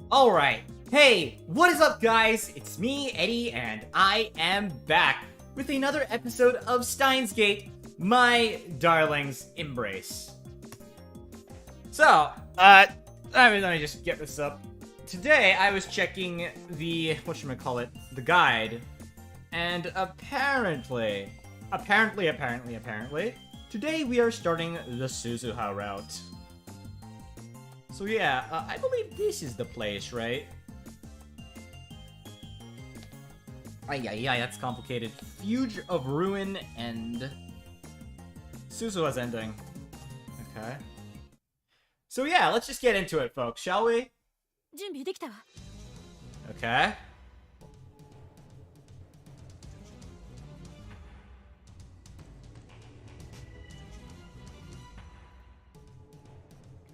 Alright, hey, what is up guys? It's me, Eddie, and I am back with another episode of Steins Gate, my darling's embrace. So, let me just get this up. Today, I was checking the, the guide, and apparently, today we are starting the Suzuha route. So yeah, I believe this is the place, right? Ay, that's complicated. Fuge of Ruin and Suzuha's ending. Okay. So yeah, let's just get into it, folks, shall we? Okay.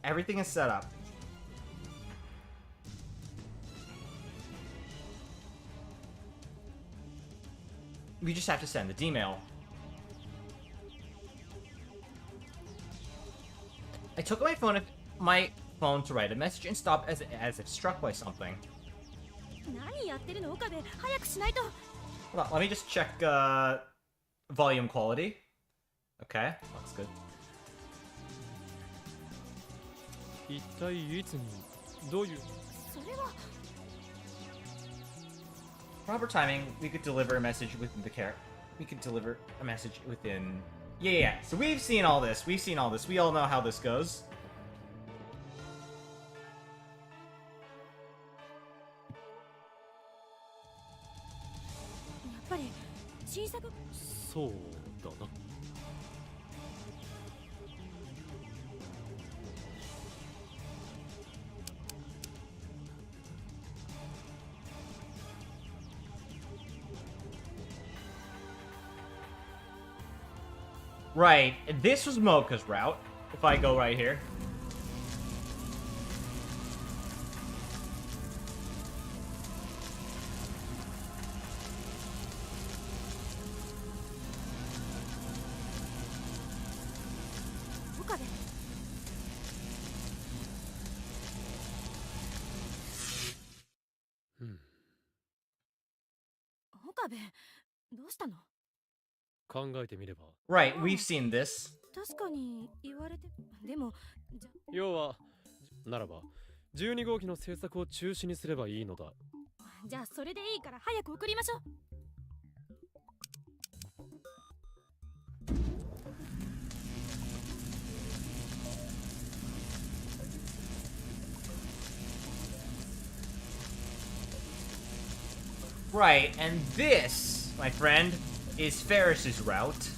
Everything is set up. We just have to send the D-mail. I took my phone to write a message and stopped as if struck by something. Hold on, let me just check volume quality. Okay, looks good. Proper timing, we could deliver a message within the We could deliver a message within... Yeah. So we've seen all this. We all know how this goes. Right, this was Mocha's route, if I go right here. Right, we've seen this. Right, and this, my friend, is Ferris's route.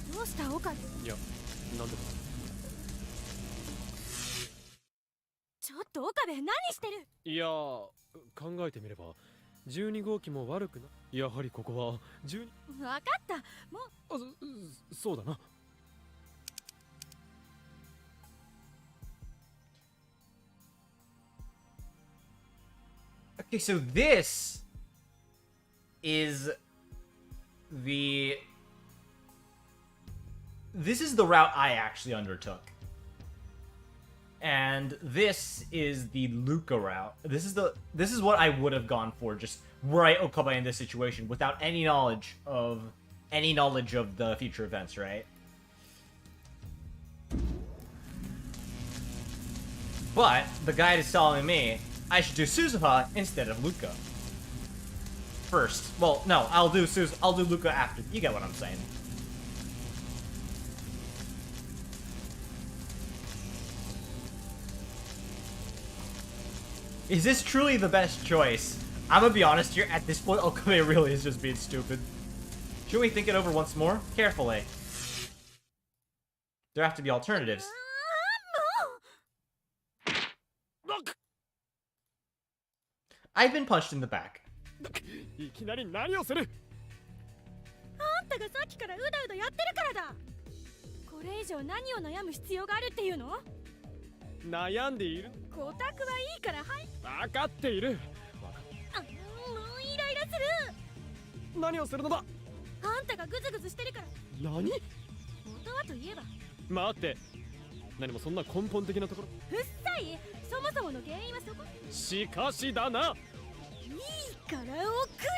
Okay, so this is the route I actually undertook. And this is the Luka route. This is what I would have gone for, just were I Okabe in this situation without any knowledge of the future events, right? But the guide is telling me I should do Suzuha instead of Luka. First. Well, no, I'll do Luka after. You get what I'm saying. Is this truly the best choice? I'm gonna be honest here, at this point, Okabe really is just being stupid. Should we think it over once more? Carefully. There have to be alternatives. I've been punched in the back. い。そもそもの原因はそこ。しかしだな。いいから送れ。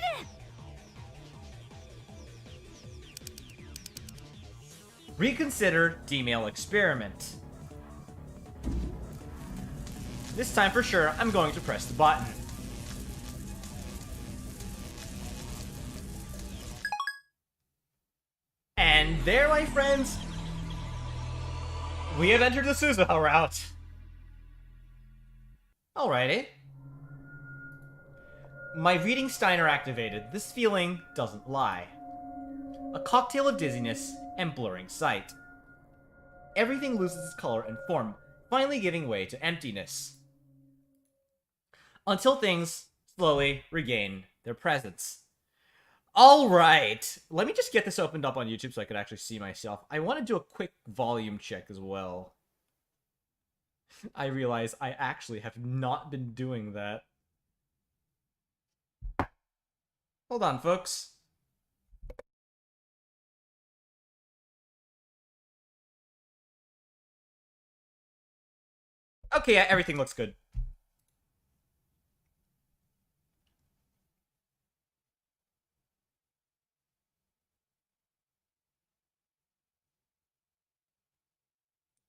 Reconsider D-mail experiment. This time for sure, I'm going to press the button. And there, my friends, we have entered the Suzuha route. Alrighty. My reading Steiner activated. This feeling doesn't lie. A cocktail of dizziness and blurring sight. Everything loses its color and form, finally giving way to emptiness. Until things slowly regain their presence. Alright, let me just get this opened up on YouTube so I could actually see myself. I want to do a quick volume check as well. I realize I actually have not been doing that. Hold on, folks. Okay, yeah, everything looks good.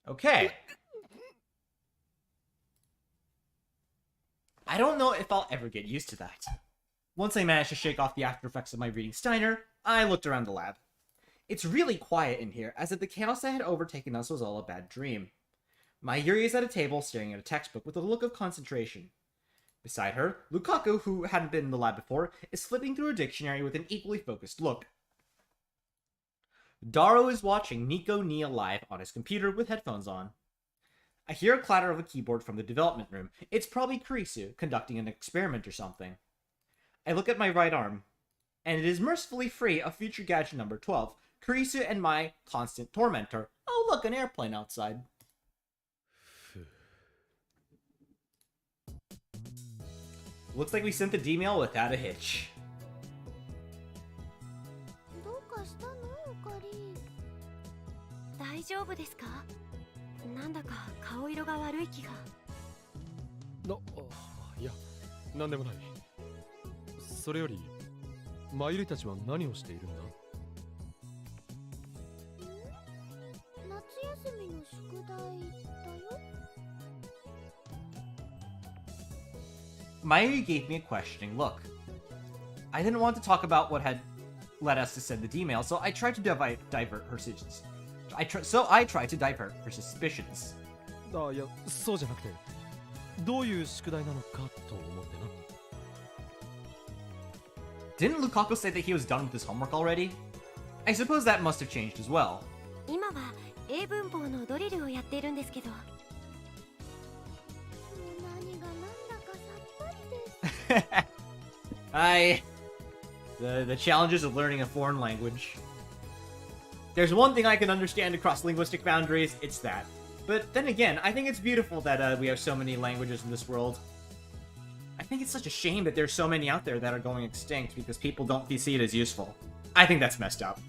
Okay. I don't know if I'll ever get used to that. Once I managed to shake off the after effects of my reading Steiner, I looked around the lab. It's really quiet in here, as if the chaos that had overtaken us was all a bad dream. Mayuri is at a table staring at a textbook with a look of concentration. Beside her, Lukaku, who hadn't been in the lab before, is flipping through a dictionary with an equally focused look. Daro is watching Nico Nia live on his computer with headphones on. I hear a clatter of a keyboard from the development room. It's probably Kurisu conducting an experiment or something. I look at my right arm, and it is mercifully free of feature gadget number 12, Kurisu and my constant tormentor. Oh look, an airplane outside. Looks like we sent the D-mail without a hitch. どうかしたの、おかり。大丈夫ですか？なんだか顔色が悪い気が。いや、なんでもない。それより、マユリたちは何をしているんだ？夏休みの宿題だよ。 Mayuri gave me a questioning look. I didn't want to talk about what had led us to send the D-mail, so I tried to divert her suspicions. I tried to divert her suspicions. いや、そうじゃなくて、どういう宿題なのかと思ってな。Didn't Lukaku say that he was done with his homework already? I suppose that must have changed as well. 今は英文法のドリルをやっているんですけど。何が何だかさっぱりです。The challenges of learning a foreign language. There's one thing I can understand across linguistic boundaries, it's that. But then again, I think it's beautiful that we have so many languages in this world. I think it's such a shame that there's so many out there that are going extinct because people don't see it as useful. I think that's messed up.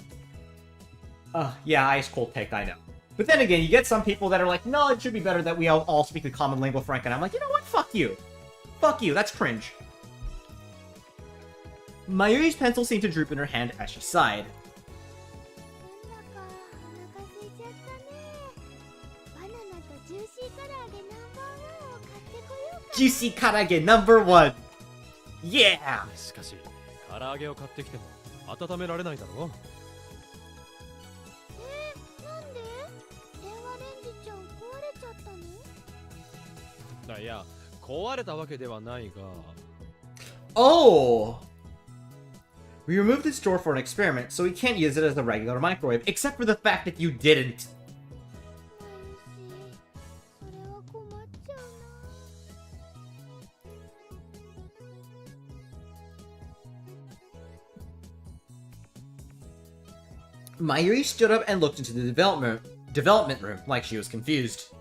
Yeah, ice cold take, I know. But then again, you get some people that are like, no, it should be better that we all speak the common lingua franca, and I'm like, you know what? Fuck you. Fuck you, that's cringe. Mayuri's pencil seemed to droop in her hand as she sighed. Juicy karage number 1! Yeah! しかし、唐揚げを買ってきても温められないだろう。なんで？電話レンジちゃん壊れちゃったの？いや、壊れたわけではないが。Oh! We removed this door for an experiment, so we can't use it as a regular microwave, except for the fact that you didn't. Mayuri stood up and looked into the development room like she was confused.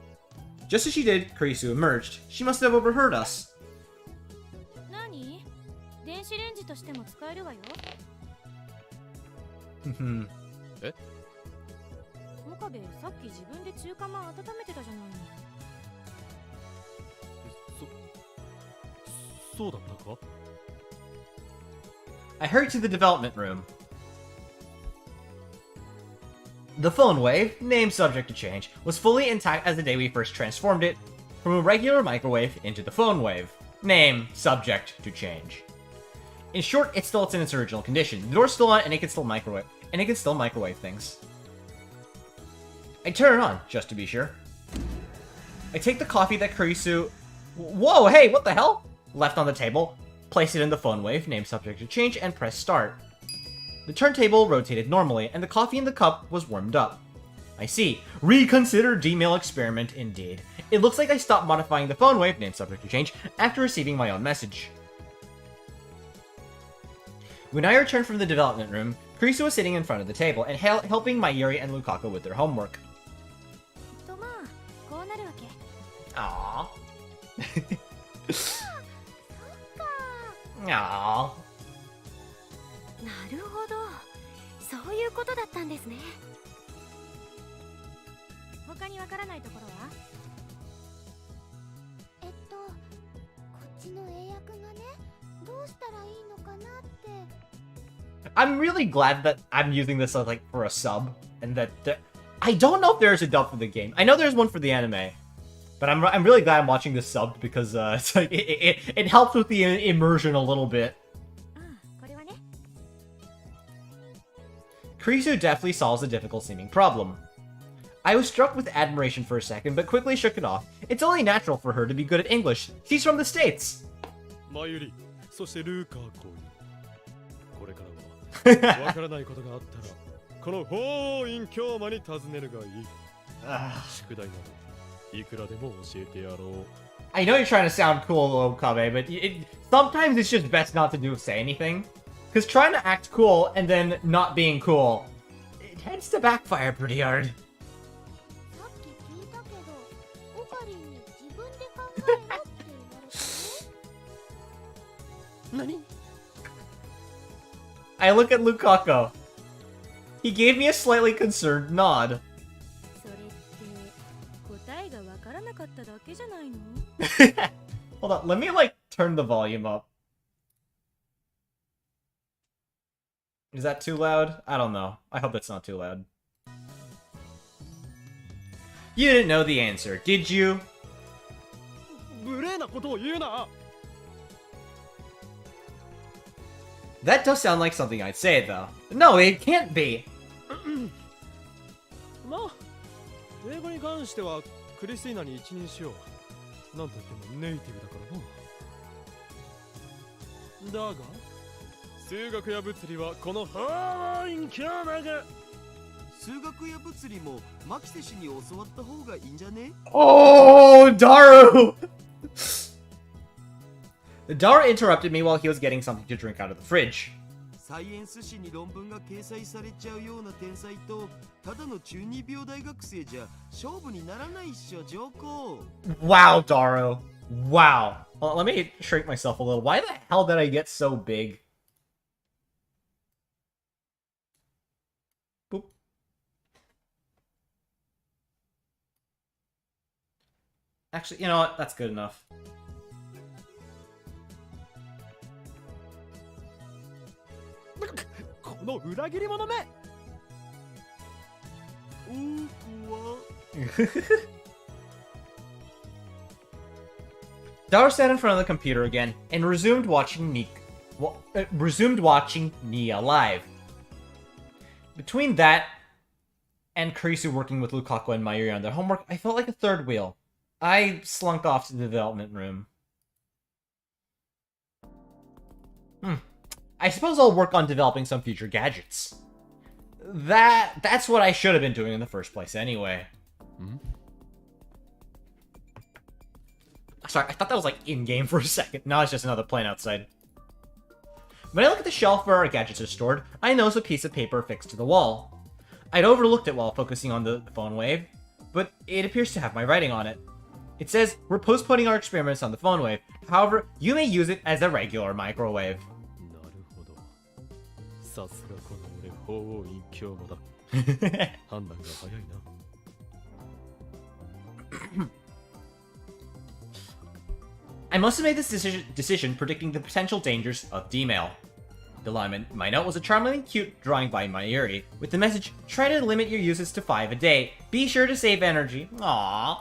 Just as she did, Kurisu emerged. She must have overheard us. 何？電子レンジとしても使えるわよ。え？岡部、さっき自分で中華まん温めてたじゃないの。そうだったか? I hurried to the development room. The phone wave, name subject to change, was fully intact as the day we first transformed it from a regular microwave into the phone wave. Name subject to change. In short, it's still in its original condition. The door's still on and it can still microwave things. I turn it on, just to be sure. I take the coffee that Kurisu... Whoa, hey, what the hell? Left on the table, place it in the phone wave, name subject to change, and press start. The turntable rotated normally, and the coffee in the cup was warmed up. I see. Reconsider D-mail experiment, indeed. It looks like I stopped modifying the phone wave, name subject to change, after receiving my own message. When I returned from the development room, Kurisu was sitting in front of the table and helping Mayuri and Luka with their homework. Aww. Aww. なるほど、そういうことだったんですね。他にわからないところは？こっちの英訳がね、どうしたらいいのかなって。I'm really glad that I'm using this as like for a sub, and that I don't know if there's a dub for the game. I know there's one for the anime, but I'm really glad I'm watching this subbed because it's like it helps with the immersion a little bit. Kurisu deftly solves a difficult-seeming problem. I was struck with admiration for a second, but quickly shook it off. It's only natural for her to be good at English. She's from the States! Mayuri, そしてルーカー君。これからはわからないことがあったら、この法院教魔に尋ねるがいい。宿題などいくらでも教えてやろう。I know you're trying to sound cool, Okabe, but sometimes it's just best not to say anything. Because trying to act cool and then not being cool, it tends to backfire pretty hard. I look at Lukaku. He gave me a slightly concerned nod. Hold on, let me turn the volume up. Is that too loud? I don't know. I hope it's not too loud. You didn't know the answer, did you? That does sound like something I'd say, though. No, it can't be! まあ、英語に関してはクリスティーナに一任しよう。なんといってもネイティブだからな。だが、数学や物理はこのハーインキャーマが。数学や物理もマキセ氏に教わった方がいいんじゃね? Oh, Daru! Daru interrupted me while he was getting something to drink out of the fridge. サイエンス誌に論文が掲載されちゃうような天才とただの中二病大学生じゃ勝負にならないっしょ、上皇。 Wow, Daru. Wow. Well, let me shrink myself a little. Why the hell did I get so big? Boop. Actually, you know what? That's good enough. この裏切り者め。Daru sat in front of the computer again and resumed watching Nia live. Between that and Kurisu working with Lukaku and Mayuri on their homework, I felt like a third wheel. I slunk off to the development room. I suppose I'll work on developing some future gadgets. That's what I should have been doing in the first place anyway. Sorry, I thought that was like in-game for a second. Now it's just another plane outside. When I look at the shelf where our gadgets are stored, I notice a piece of paper affixed to the wall. I'd overlooked it while focusing on the phone wave, but it appears to have my writing on it. It says, we're postponing our experiments on the phone wave. However, you may use it as a regular microwave. さすがこの俺法院教母だ。判断が早いな。I must have made this decision predicting the potential dangers of D-mail. Below my note was a charmingly cute drawing by Mayuri, with the message, try to limit your uses to 5 a day. Be sure to save energy. Aww.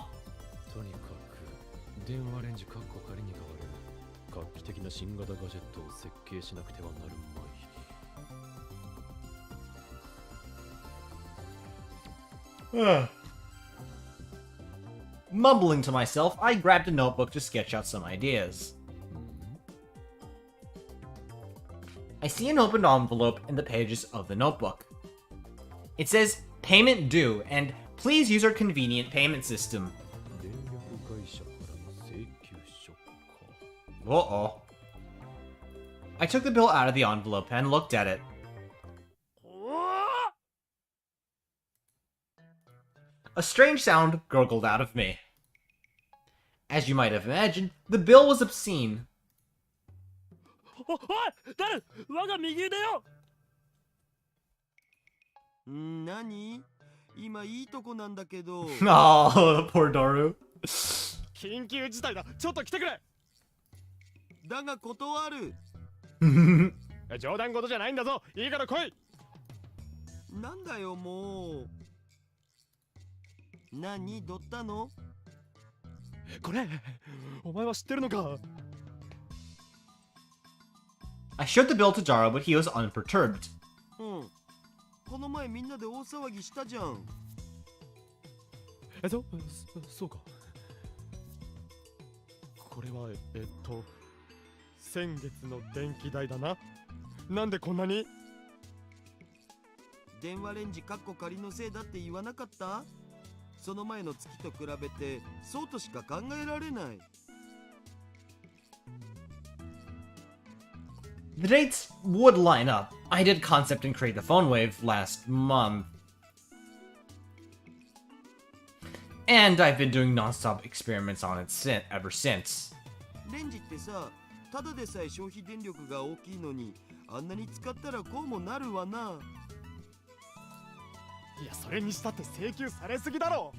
とにかく電話レンジカッコ仮に変わる画期的な新型ガジェットを設計しなくてはなるまい。Mumbling to myself, I grabbed a notebook to sketch out some ideas. I see an opened envelope in the pages of the notebook. It says, payment due, and please use our convenient payment system. 電力会社からの請求書か。Uh-oh. I took the bill out of the envelope and looked at it. A strange sound gurgled out of me. As you might have imagined, the bill was obscene. おい誰我が右腕よ何今いいとこなんだけど Oh, poor Daru. 緊急事態だちょっと来てくれだが断る冗談事じゃないんだぞいいから来いなんだよもう何どったのこれお前は知ってるのか I showed the bill to Daru, but he was unperturbed. この前みんなで大騒ぎしたじゃんそうかこれは先月の電気代だななんでこんなに電話レンジカッコ仮のせいだって言わなかったその前の月と比べてそうとしか考えられない The dates would line up. I did concept and create the phone wave last month. And I've been doing non-stop experiments on it ever since. レンジってさただでさえ消費電力が大きいのにあんなに使ったらこうもなるわないやそれにしたって請求されすぎだろ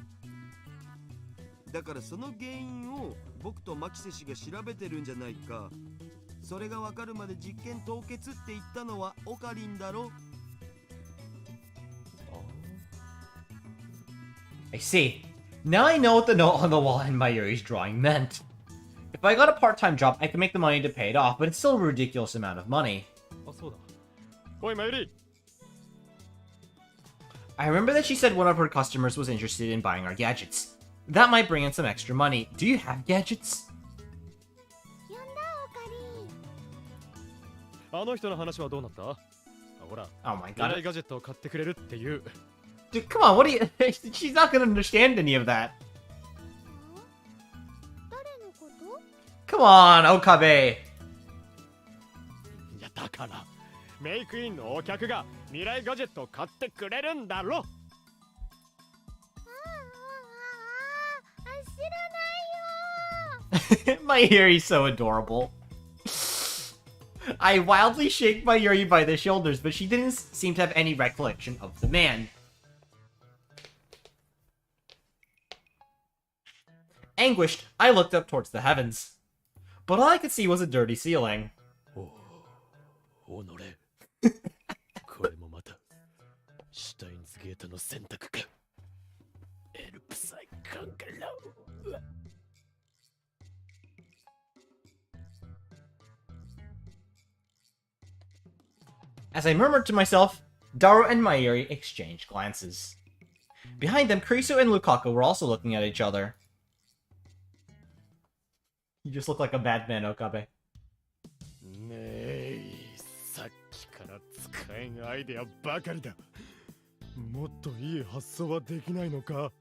だからその原因を僕とマキセ氏が調べてるんじゃないかそれがわかるまで実験凍結って言ったのはオカリンだろ I see. Now I know what the note on the wall in Mayuri's drawing meant. If I got a part-time job, I could make the money to pay it off, but it's still a ridiculous amount of money. あそうだおいマユリ I remember that she said one of her customers was interested in buying our gadgets. That might bring in some extra money. Do you have gadgets? 呼んだオカリあの人の話はどうなったほら Oh my 未 god. 来ガジェットを買ってくれるっていう Dude, come on, what do you... She's not gonna understand any of that. 誰のこと Come on, Okabe. いやだからメイクインのお客が未来ガジェットを買ってくれるんだろ知らないよ My Yuri's so adorable. I wildly shake my Yuri by the shoulders, but she didn't seem to have any recollection of the man. Anguished, I looked up towards the heavens. But all I could see was a dirty ceiling. おのれこれもまたシュタインズゲートの選択かエルプサイカンカラ As I murmured to myself, Daru and Mayuri exchanged glances. Behind them, Kurisu and Lukaku were also looking at each other. You just look like a bad man, Okabe. ねえさっきから使えんアイデアばかりだもっといい発想はできないのか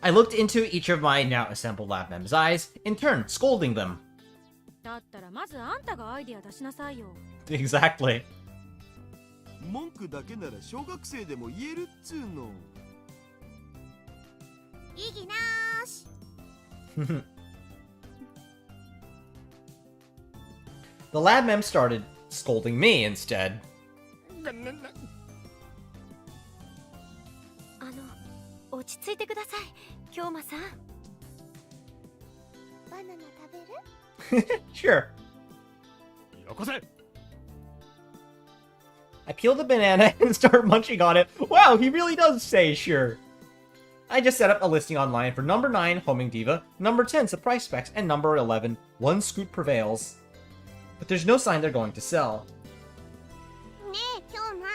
I looked into each of my now assembled lab members' eyes, in turn scolding them. だったらまずあんたがアイディア出しなさいよ Exactly. 文句だけなら小学生でも言えるっつうの異議なーし The lab mem started scolding me instead. 落ち着いてください京馬さんバナナ食べる？ Sure. よこせ。 I peel the banana and start munching on it. Wow, he really does say sure. I just set up a listing online for number 9, Homing Diva, number 10, Surprise Specs, and number 11, One Scoot Prevails. But there's no sign they're going to sell. ねえ、今日な、フ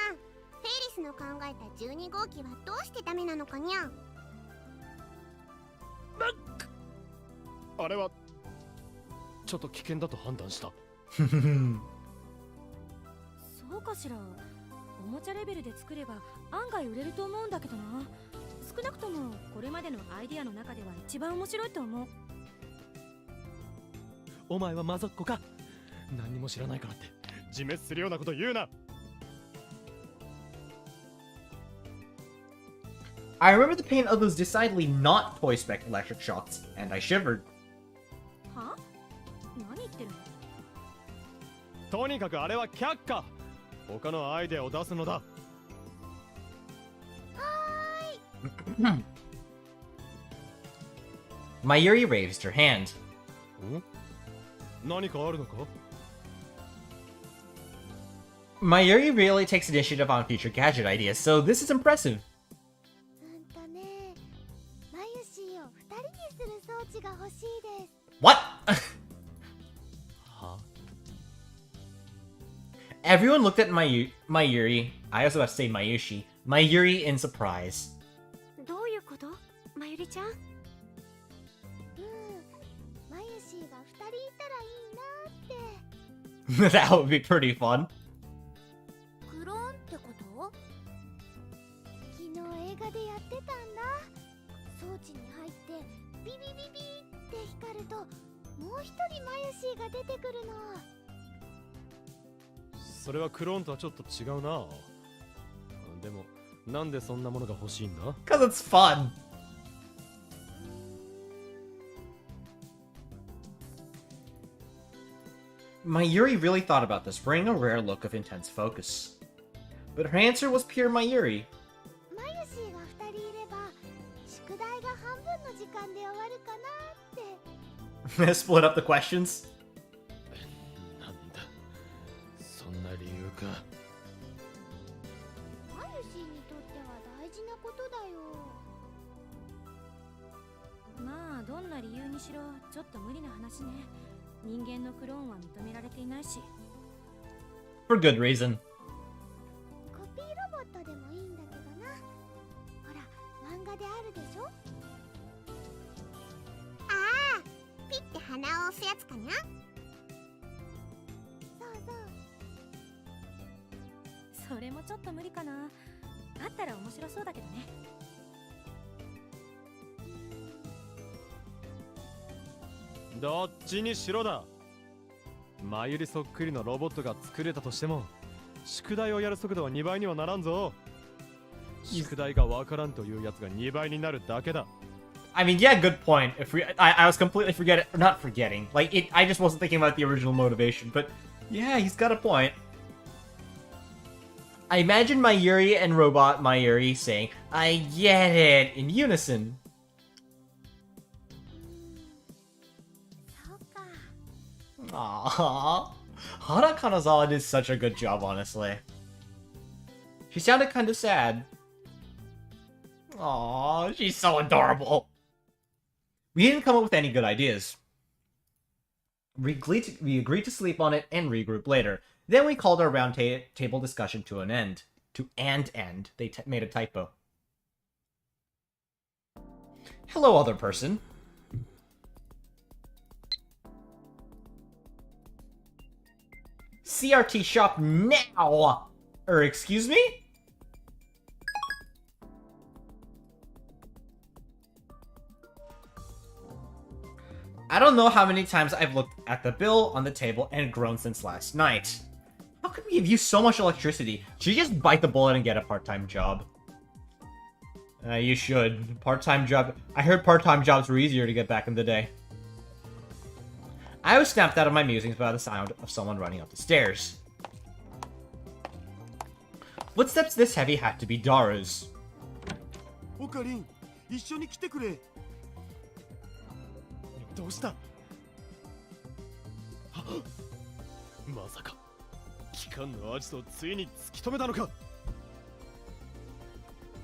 ェリスの考えた12号機はどうしてダメなのかにゃ？あれはちょっと危険だと判断した。そうかしら。おもちゃレベルで作れば案外売れると思うんだけどな。少なくともこれまでのアイディアの中では一番面白いと思う。お前はマゾッコか。何にも知らないからって自滅するようなこと言うな。I remember the pain of those decidedly not toy spec electric shocks, and I shivered. は？何言ってるの？とにかくあれは却下。他のアイデアを出すのだ。Mayuri raised her hand. 何かあるのか？ Mayuri really takes initiative on future gadget ideas, so this is impressive. ね、マユシーを2人にする装置が欲しいです。 What? は？ Everyone looked at Mayuri. I was about to say Mayushi. Mayuri in surprise. どういうこと？マユリちゃん？マユシーが2人いたらいいなって。 That would be pretty fun. クローンってこと？昨日映画でやってたんだ。装置に入ってビビビビって光るともう一人マユシーが出てくるの。それはクローンとはちょっと違うな。でもなんでそんなものが欲しいんだ？ Because it's fun. Mayuri really thought about this, bringing a rare look of intense focus. But her answer was pure Mayuri. マユシーが2人いれば宿題が半分の時間で終わるかなって。 Split up the questions. なんだ、そんな理由か。マユシーにとっては大事なことだよ。まあどんな理由にしろちょっと無理な話ね。人間のクローンは認められていないし。 For good reason. コピーロボットでもいいんだけどな。ほら、漫画であるでしょ。ああ、ピッて鼻を押すやつかにゃ。そうそう。それもちょっと無理かな。あったら面白そうだけどね。どっちにしろだ。マユリそっくりのロボットが作れたとしても宿題をやる速度は2倍にはならんぞ。宿題がわからんというやつが2倍になるだけだ。 I mean, yeah, good point. I was completely not forgetting. Like, I just wasn't thinking about the original motivation. But yeah, he's got a point. I imagine Mayuri and Robot Mayuri saying, "I get it," in unison. そうか。 Aww. Hana Kanazawa did such a good job, honestly. She sounded kind of sad. Aww, she's so adorable. We didn't come up with any good ideas. We agreed to sleep on it and regroup later. Then we called our round table discussion to an end. End. They made a typo. Hello, other person. CRT shop now! Excuse me? I don't know how many times I've looked at the bill on the table and groaned since last night. How could we have used so much electricity? Should you just bite the bullet and get a part-time job? You should. Part-time job. I heard part-time jobs were easier to get back in the day. I was snapped out of my musings by the sound of someone running up the stairs. Footsteps this heavy had to be Daru's. オカリン、一緒に来てくれ。どうした？まさか機関のアジトをついに突き止めたのか。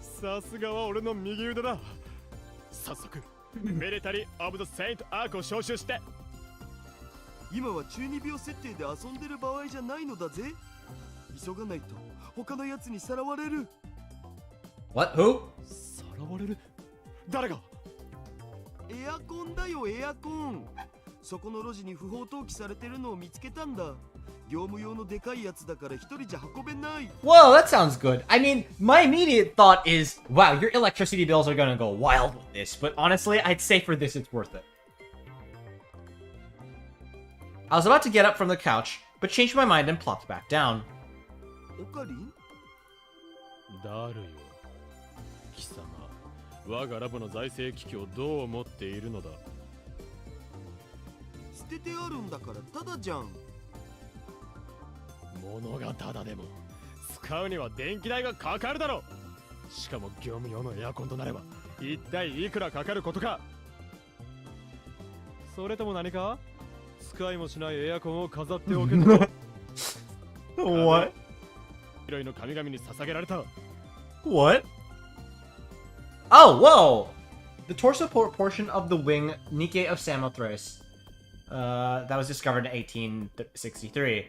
さすがは俺の右腕だ。早速メレタリー・オブ・ザ・セイント・アークを招集して。今は中二病設定で遊んでる場合じゃないのだぜ。急がないと他のやつにさらわれる。 What? Who? さらわれる？誰が？エアコンだよ、エアコン。そこの路地に不法投棄されてるのを見つけたんだ。業務用のでかいやつだから一人じゃ運べない。 Whoa, that sounds good. I mean, my immediate thought is, wow, your electricity bills are gonna go wild with this, but honestly, I'd say for this, it's worth it. I was about to get up from the couch, but changed my mind and plopped back down. オカリン？ダルよ、貴様、我がラボの財政危機をどう思っているのだ。捨ててあるんだからただじゃん。物がただでも使うには電気代がかかるだろう。しかも業務用のエアコンとなれば一体いくらかかることか。それとも何か使いもしないエアコンを飾っておけと。 What? 広いの神々に捧げられた。 What? Oh, whoa! The torso portion of the wing Nike of Samothrace. That was discovered in 1863.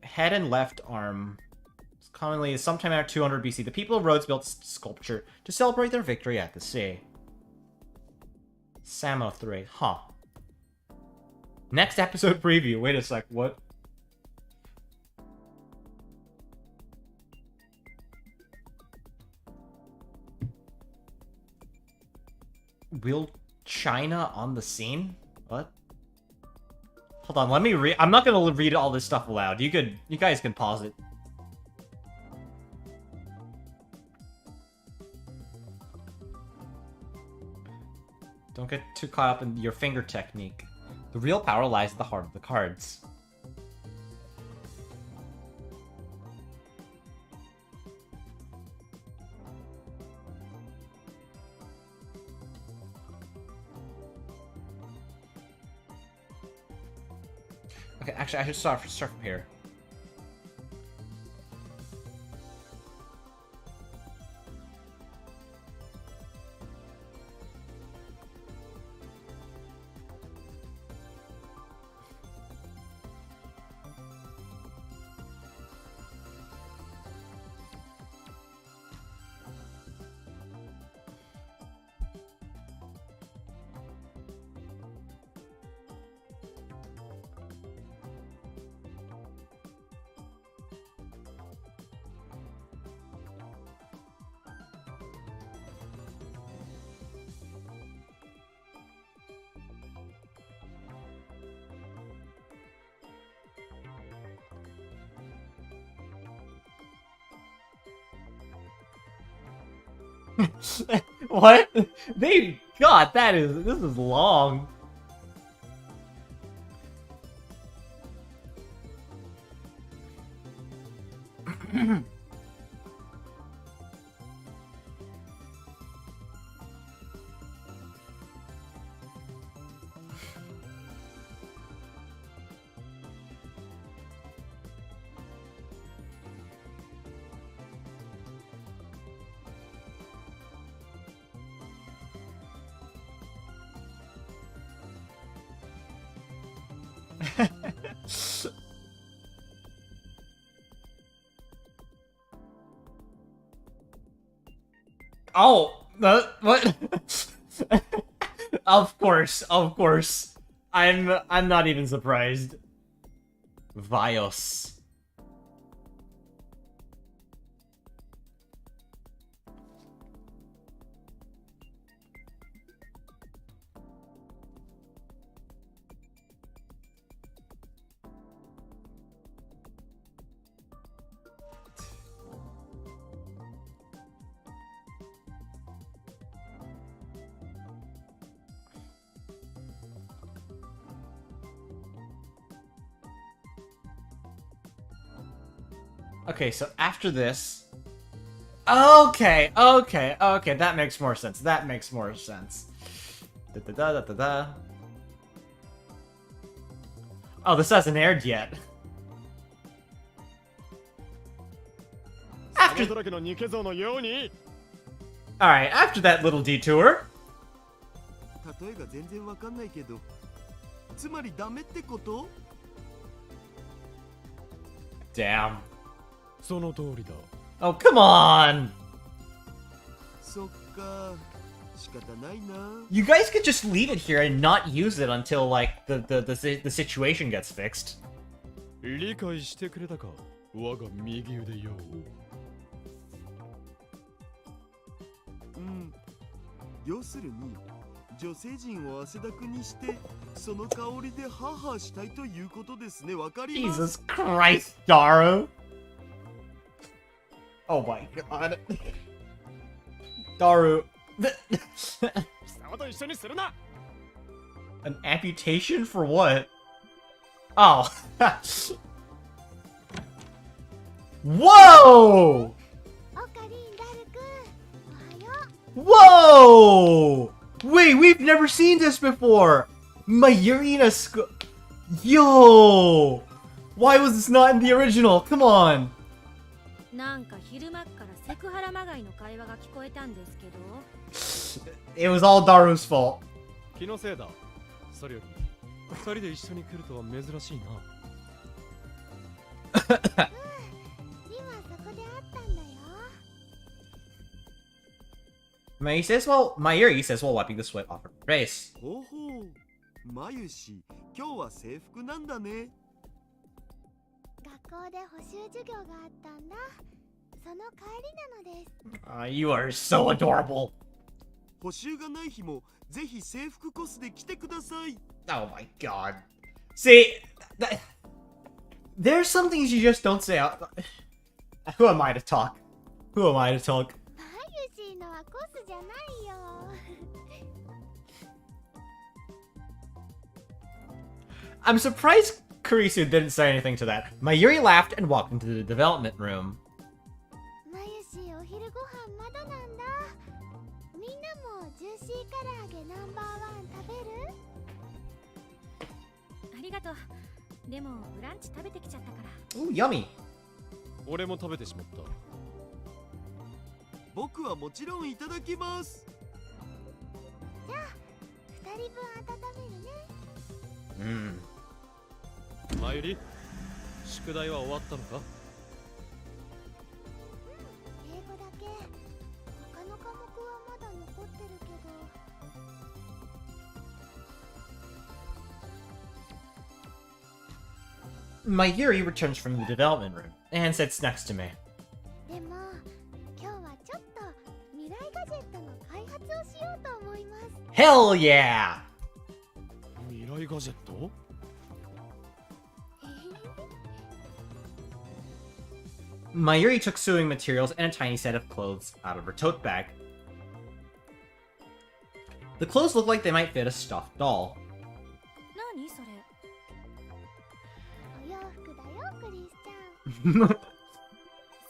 Head and left arm. Commonly, sometime after 200 BC, the people of Rhodes built sculpture to celebrate their victory at the sea. Samothrace, huh. Next episode preview. Wait a sec, what? Will China on the scene? What? Hold on, let me read. I'm not gonna read all this stuff aloud. You guys can pause it. Don't get too caught up in your finger technique. The real power lies at the heart of the cards. Okay, actually, I should start from here. What? God, this is long. Oh, what? Of course. I'm not even surprised. Vios. Okay, so after this... Okay, that makes more sense. Oh, this hasn't aired yet. After, だらけの肉像のように alright, after that little detour, 例えが全然わかんないけど、つまりダメってこと？ damn. その通りだ Oh, come on! そっか、仕方ないな。 You guys could just leave it here and not use it until, like, the situation gets fixed. 理解してくれたか我が右腕ようん。要するに、女性陣を汗だくにして、その香りでハハしたいということですね。わかります？ Jesus Christ, Daru! Oh my god. Daru. 貴様と一緒にするな An amputation for what? Oh. Whoa! オカリン、ダルくん、おはよ Whoa! Wait, we've never seen this before! Mayuri in a Yo! Why was this not in the original? Come on! なんか昼間っからセクハラまがいの会話が聞こえたんですけど It was all Daru's fault. 気のせいだそれより二人で一緒に来るとは珍しいな今そこで会ったんだよ。 Mayuri says while wiping the sweat off her face. ほうほう。まゆし、今日は制服なんだね。学校で補習授業があったんだ。その帰りなのです。You are so adorable. 補習がない日もぜひ制服コスで来てください。 Oh my god. See, there's some things you just don't say out. Who am I to talk? Who am I to talk? まゆしのはコスじゃないよ。I'm surprised Kurisu didn't say anything to that. Mayuri laughed and walked into the development room. まゆし、お昼ご飯まだなんだ。みんなもジューシー唐揚げナンバーワン食べる？ありがとうでもブランチ食べてきちゃったから Ooh, yummy. 俺も食べてしまった僕はもちろんいただきます。じゃあ、2人分温めるね。まゆり宿題は終わったのか英語だけ。他の科目はまだ残ってるけど。 Mayuri returns from the development room and sits next to me. でも、今日はちょっと未来ガジェットの開発をしようと思います。 Hell yeah! 未来ガジェット Mayuri took sewing materials and a tiny set of clothes out of her tote bag. The clothes look like they might fit a stuffed doll. 何それお洋服だよ、クリスちゃん。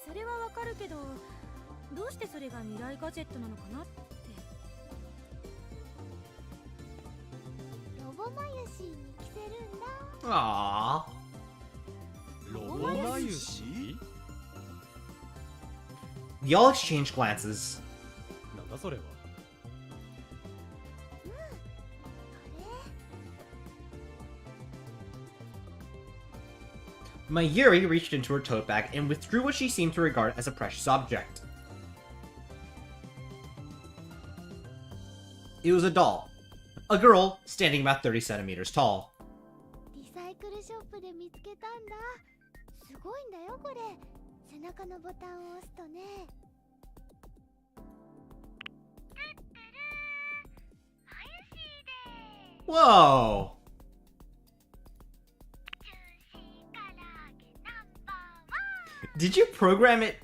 それはわかるけどどうしてそれが未来ガジェットなのかなってロボマユシに着せるんだ。 Aww. ロボマユシ We all exchange glances. なんだそれは Mayuri reached into her tote bag and withdrew what she seemed to regard as a precious object. It was a doll. A girl standing about 30 centimeters tall. リサイクルショップで見つけたんだ。すごいんだよこれ。背中のボタンを押すとね。 Whoa! Did you program it?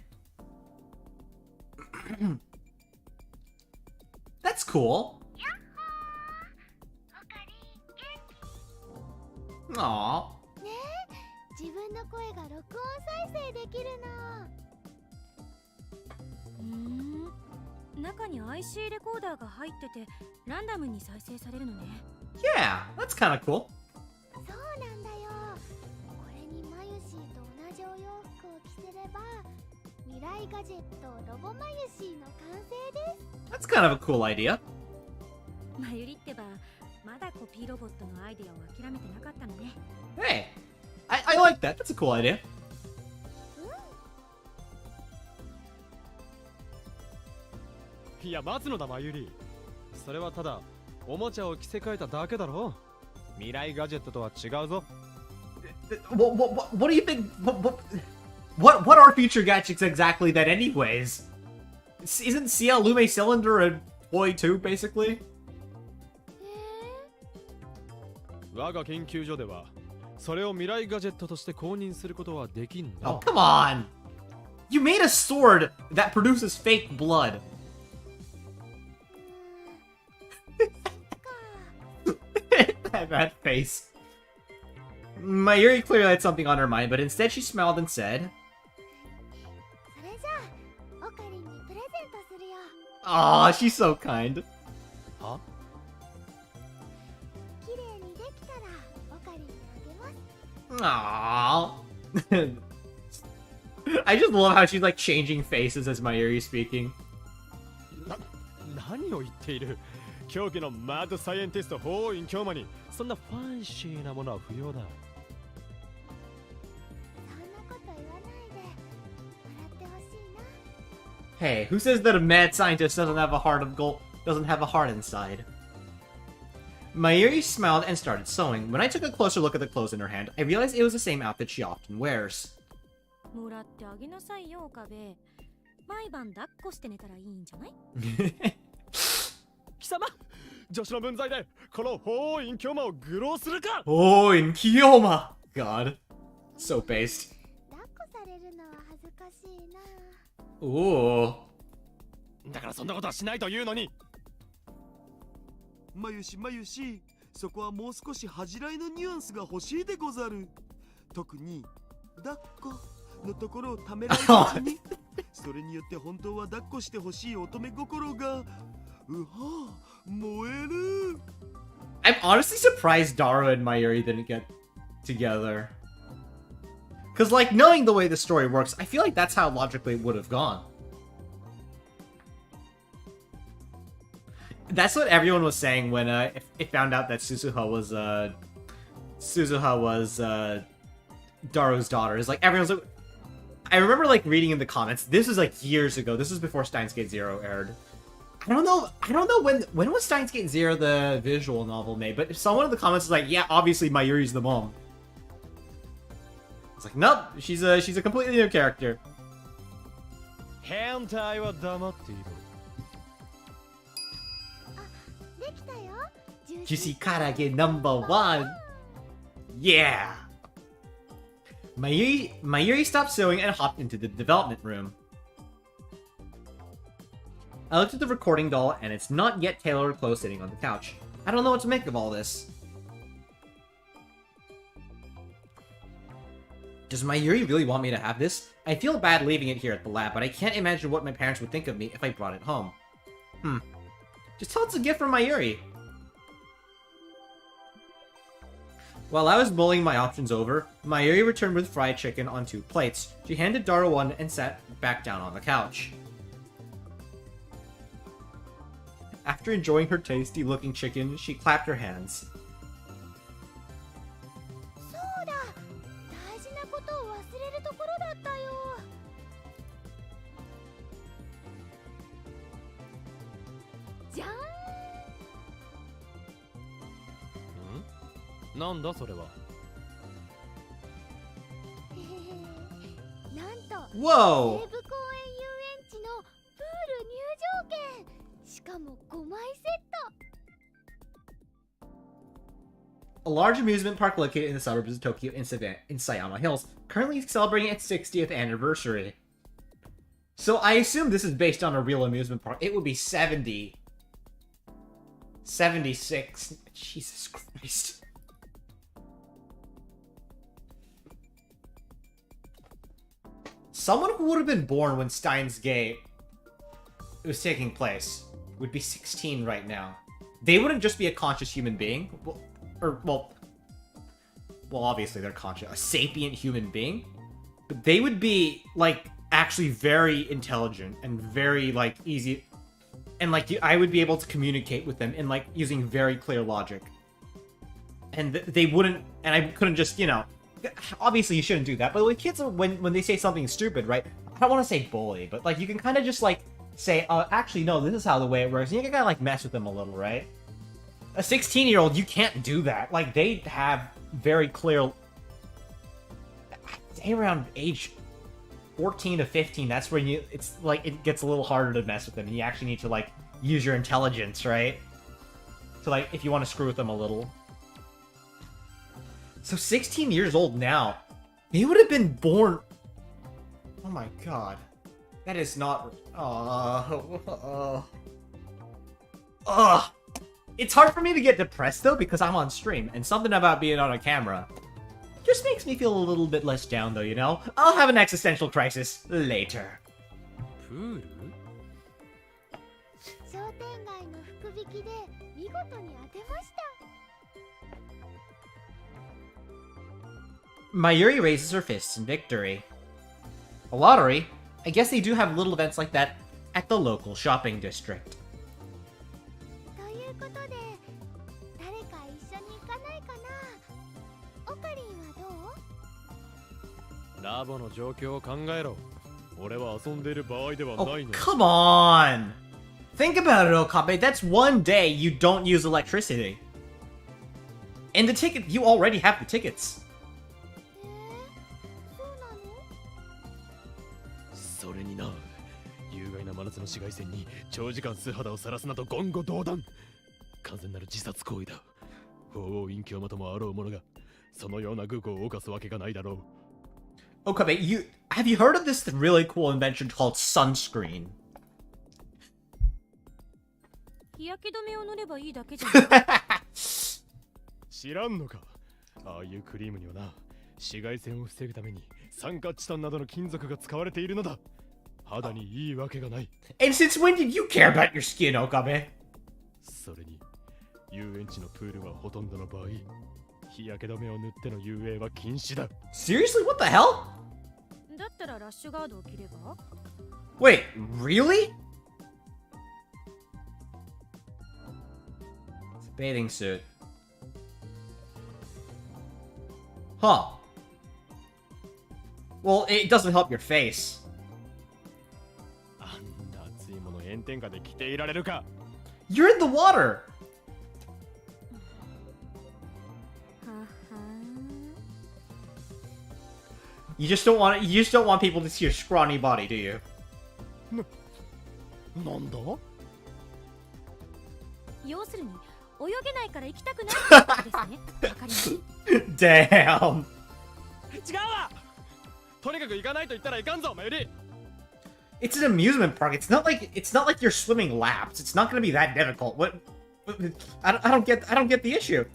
That's cool. Aww. ねえ、自分の声が録音再生できるの。中に IC レコーダーが入っててランダムに再生されるのね Yeah, that's kind of cool. そうなんだよ。ば未来ガジェットロボマユシーの完成です。 That's kind of a cool idea. マユリってばまだコピーロボットのアイデアを諦めてなかったのね。 Hey, I like that. That's a cool idea. いや待つのだマユリ。それはただおもちゃを着せ替えただけだろ。未来ガジェットとは違うぞ。What do you think? What are future gadgets exactly that anyways? Isn't CL Lume Cylinder a boy too, basically? 我が研究所ではそれを未来ガジェットとして公認することはできんだ。 Oh, come on! You made a sword that produces fake blood. That face. Mayuri clearly had something on her mind, but instead she smiled and said, それじゃあオカリンにプレゼントするよ。 "Aw, she's so kind." は？綺麗にできたらオカリンにあげます。 Aww. I just love how she's like changing faces as Mayuri's speaking. 何を言っている。狂気のマッドサイエンティスト法院京馬にそんなファンシーなものは不要だ。そんなこと言わないで笑ってほしいな。 Hey, who says that a mad scientist doesn't have a heart of gold, doesn't have a heart inside? Mayuri smiled and started sewing. When I took a closer look at the clothes in her hand, I realized it was the same outfit she often wears. もらってあげなさいよ岡部。毎晩抱っこして寝たらいいんじゃない？貴様、女子の分際でこの法院京馬を愚弄するか。 Oh, in Kiyoma! God. So based. 抱っこされるのは恥ずかしいな。 Ooh. だからそんなことはしないというのに。まゆしまゆし、そこはもう少し恥じらいのニュアンスが欲しいでござる。特に抱っこのところをためらいがちにそれによって本当は抱っこしてほしい乙女心がうは燃える。 I'm honestly surprised Daro and Mayuri didn't get together. Because, like, knowing the way the story works, I feel like that's how logically it would have gone. That's what everyone was saying when it found out that Suzuha was Daro's daughter. Is like everyone's like, I remember like reading in the comments. This was like years ago. This was before Steins Gate Zero aired. I don't know when was Steins Gate Zero the visual novel made. But if someone in the comments is like, yeah, obviously Mayuri's the mom. It's like, nope, she's a completely new character. 変態は黙っている。できたよ。 Juicy Karage #1. Yeah. Mayuri stopped sewing and hopped into the development room. I looked at the recording doll, and it's not yet tailored clothes sitting on the couch. I don't know what to make of all this. Does Mayuri really want me to have this? I feel bad leaving it here at the lab, but I can't imagine what my parents would think of me if I brought it home. Just tell it's a gift from Mayuri. While I was mulling my options over, Mayuri returned with fried chicken on 2 plates. She handed Daro one and sat back down on the couch. After enjoying her tasty-looking chicken, she clapped her hands. そうだ、大事なことを忘れるところだったよ。じゃーん。なんだそれは。なんと、 Whoa! 西部公園遊園地のプール入場券。しかも5枚セット。 A large amusement park located in the suburbs of Tokyo in Sayama Hills, currently celebrating its 60th anniversary. So I assume this is based on a real amusement park. It would be 70. 76. Jesus Christ. Someone who would have been born when Steins Gate was taking place would be 16 right now. They wouldn't just be a conscious human being. Well, obviously they're conscious. A sapient human being. but they would be like actually very intelligent and very like easy, and like I would be able to communicate with them in like using very clear logic. And they wouldn't, and I couldn't just, you know, obviously you shouldn't do that, but with kids, when they say something stupid, right, I don't want to say bully, but like you can kind of just like say, actually no, this is how the way it works, and you can kind of like mess with them a little, right? A 16-year-old, you can't do that. Like, they have very clear, say around age 14 to 15, that's when it's like it gets a little harder to mess with them, and you actually need to like use your intelligence, right? So like if you want to screw with them a little. So 16 years old now, he would have been born. Oh my god, that is not. It's hard for me to get depressed though because I'm on stream, and something about being on a camera just makes me feel a little bit less down though, you know? I'll have an existential crisis later. プール？商店街の福引きで見事に当てました。 Mayuri raises her fists in victory. A lottery? I guess they do have little events like that at the local shopping district. ということで、誰か一緒に行かないかな。オカリンはどう？ラボの状況を考えろ。俺は遊んでいる場合では Oh, ないの。 come on! Think about it, Okabe. That's one day you don't use electricity. And the ticket, you already have the tickets. そうなの？それにな、有害な真夏の紫外線に長時間素肌を晒すなど言語道断。完全なる自殺行為だ。法王隠居魔ともあろう者がそのような愚行を犯すわけがないだろう。 Okabe, have you heard of this really cool invention called sunscreen? 日焼け止めを塗ればいいだけじゃん。知らんのか。ああいうクリームにはな、紫外線を防ぐために酸化チタンなどの金属が使われているのだ。肌にいいわけがない。 And since when did you care about your skin, Okabe? それに遊園地のプールはほとんどの場合、日焼け止めを塗っての遊泳は禁止だ。 Seriously? What the hell? だったらラッシュガードを着れば？ Wait, really? It's a bathing suit. Huh. Well, it doesn't help your face. あんな暑いもの炎天下で着ていられるか。 You're in the water! はは You just don't want people to see your scrawny body, do you? なんだ？要するに泳げないから行きたくないってことですね。わかります。 Damn. 違うわ。とにかく行かないと言ったらいかんぞ、マユリ。 It's an amusement park. It's not like you're swimming laps. It's not going to be that difficult. What? I don't get the issue.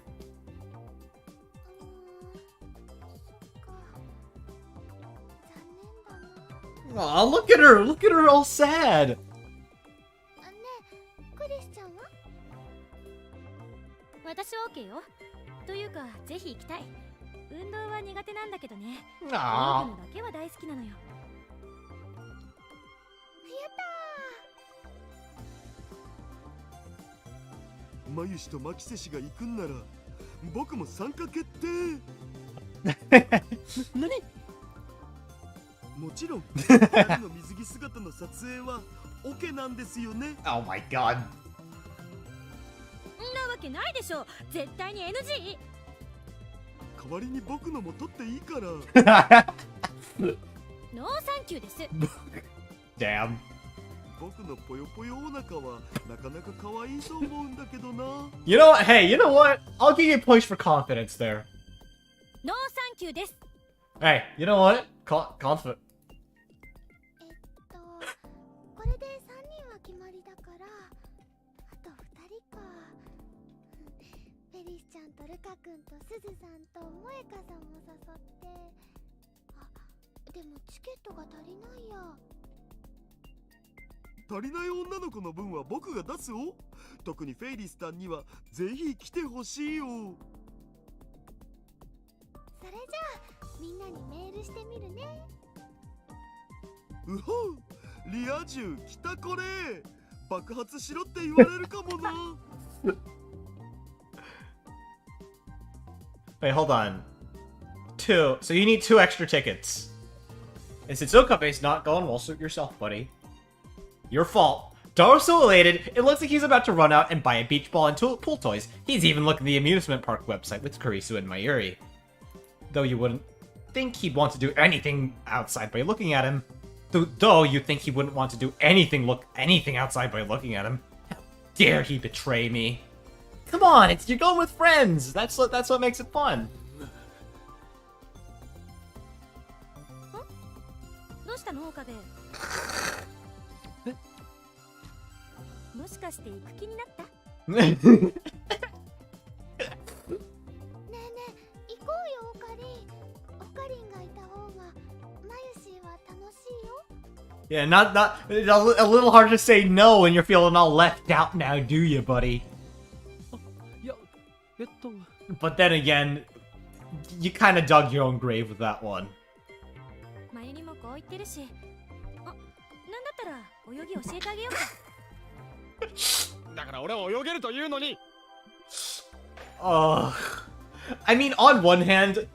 残念だな。 Aw, look at her. Look at her all sad. ねえ、クリスちゃんは？私は OK よ。というか、ぜひ行きたい。運動は苦手なんだけどね。泳ぐ Aw. のだけは大好きなのよ。やったー。マユシとマキセシが行くんなら僕も参加決定。何？もちろん2人の水着姿の撮影は OK なんですよね。 Oh my god. んなわけないでしょ。絶対に NG。代わりに僕のも撮っていいから。ノーサンキューです。 Damn. 僕のぽよぽよお腹はなかなか可愛いと思うんだけどな。You know what? Hey, you know what? I'll give you points for confidence there. ノーサンキューです。 Hey, you know what? Confident. これで3人は決まりだからあと2人か。フェリスちゃんとルカ君とスズさんとモエカさんも誘って。あ、でもチケットが足りないや。足りない女の子の分は僕が出すよ。特にフェイリスさんにはぜひ来てほしいよ。それじゃあみんなにメールしてみるね。うほ、リア充来たこれ。爆発しろって言われるかもな。Wait, hold on. 2. So you need 2 extra tickets. And since Okabe's not going, well, suit yourself, buddy. Your fault. Daro's so elated, it looks like he's about to run out and buy a beach ball and pool toys. He's even looking at the amusement park website with Kurisu and Mayuri. Though you wouldn't think he'd want to do anything outside by looking at him. Though you'd think he wouldn't want to do anything outside by looking at him. How dare he betray me? Come on, you're going with friends. That's what makes it fun. どうしたの岡部？もしかして行く気になった？ねえねえ、行こうよオカリン。オカリンがいた方がマユシーは楽しいよ。 Yeah, it's a little hard to say no when you're feeling all left out now, do you, buddy? いや、But then again, you kind of dug your own grave with that one. マユにもこう言ってるし、あ、なんだったら泳ぎ教えてあげようか。だから俺は泳げるというのに。I mean, on one hand,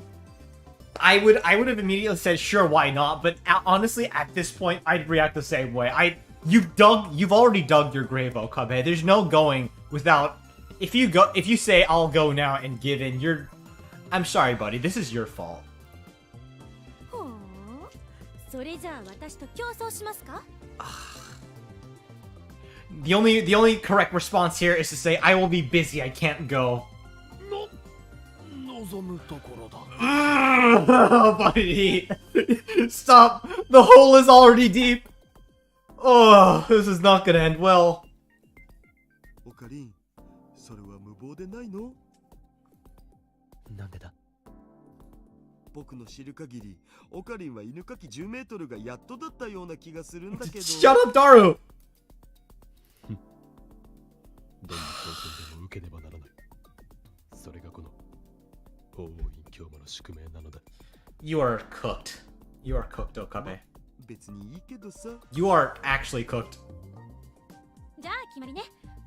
I would have immediately said sure, why not? But honestly, at this point, I'd react the same way. You've already dug your grave, Okabe. There's no going without. If you say I'll go now and give in, I'm sorry, buddy. This is your fault. ほう、それじゃあ私と競争しますか？The only correct response here is to say I will be busy. I can't go. 望むところだ。Buddy, stop. The hole is already deep. Oh, this is not gonna end well. オカリン、それは無謀でないの？なんでだ？僕の知る限り、オカリンは犬かき10メートルがやっとだったような気がするんだけど。Shut up, Daru. どんな挑戦でも受けねばならない。それがこの法王院教魔の宿命なのだ。You are cooked. You are cooked, Okabe. 別にいいけどさ。You are actually cooked. じゃあ決まりね。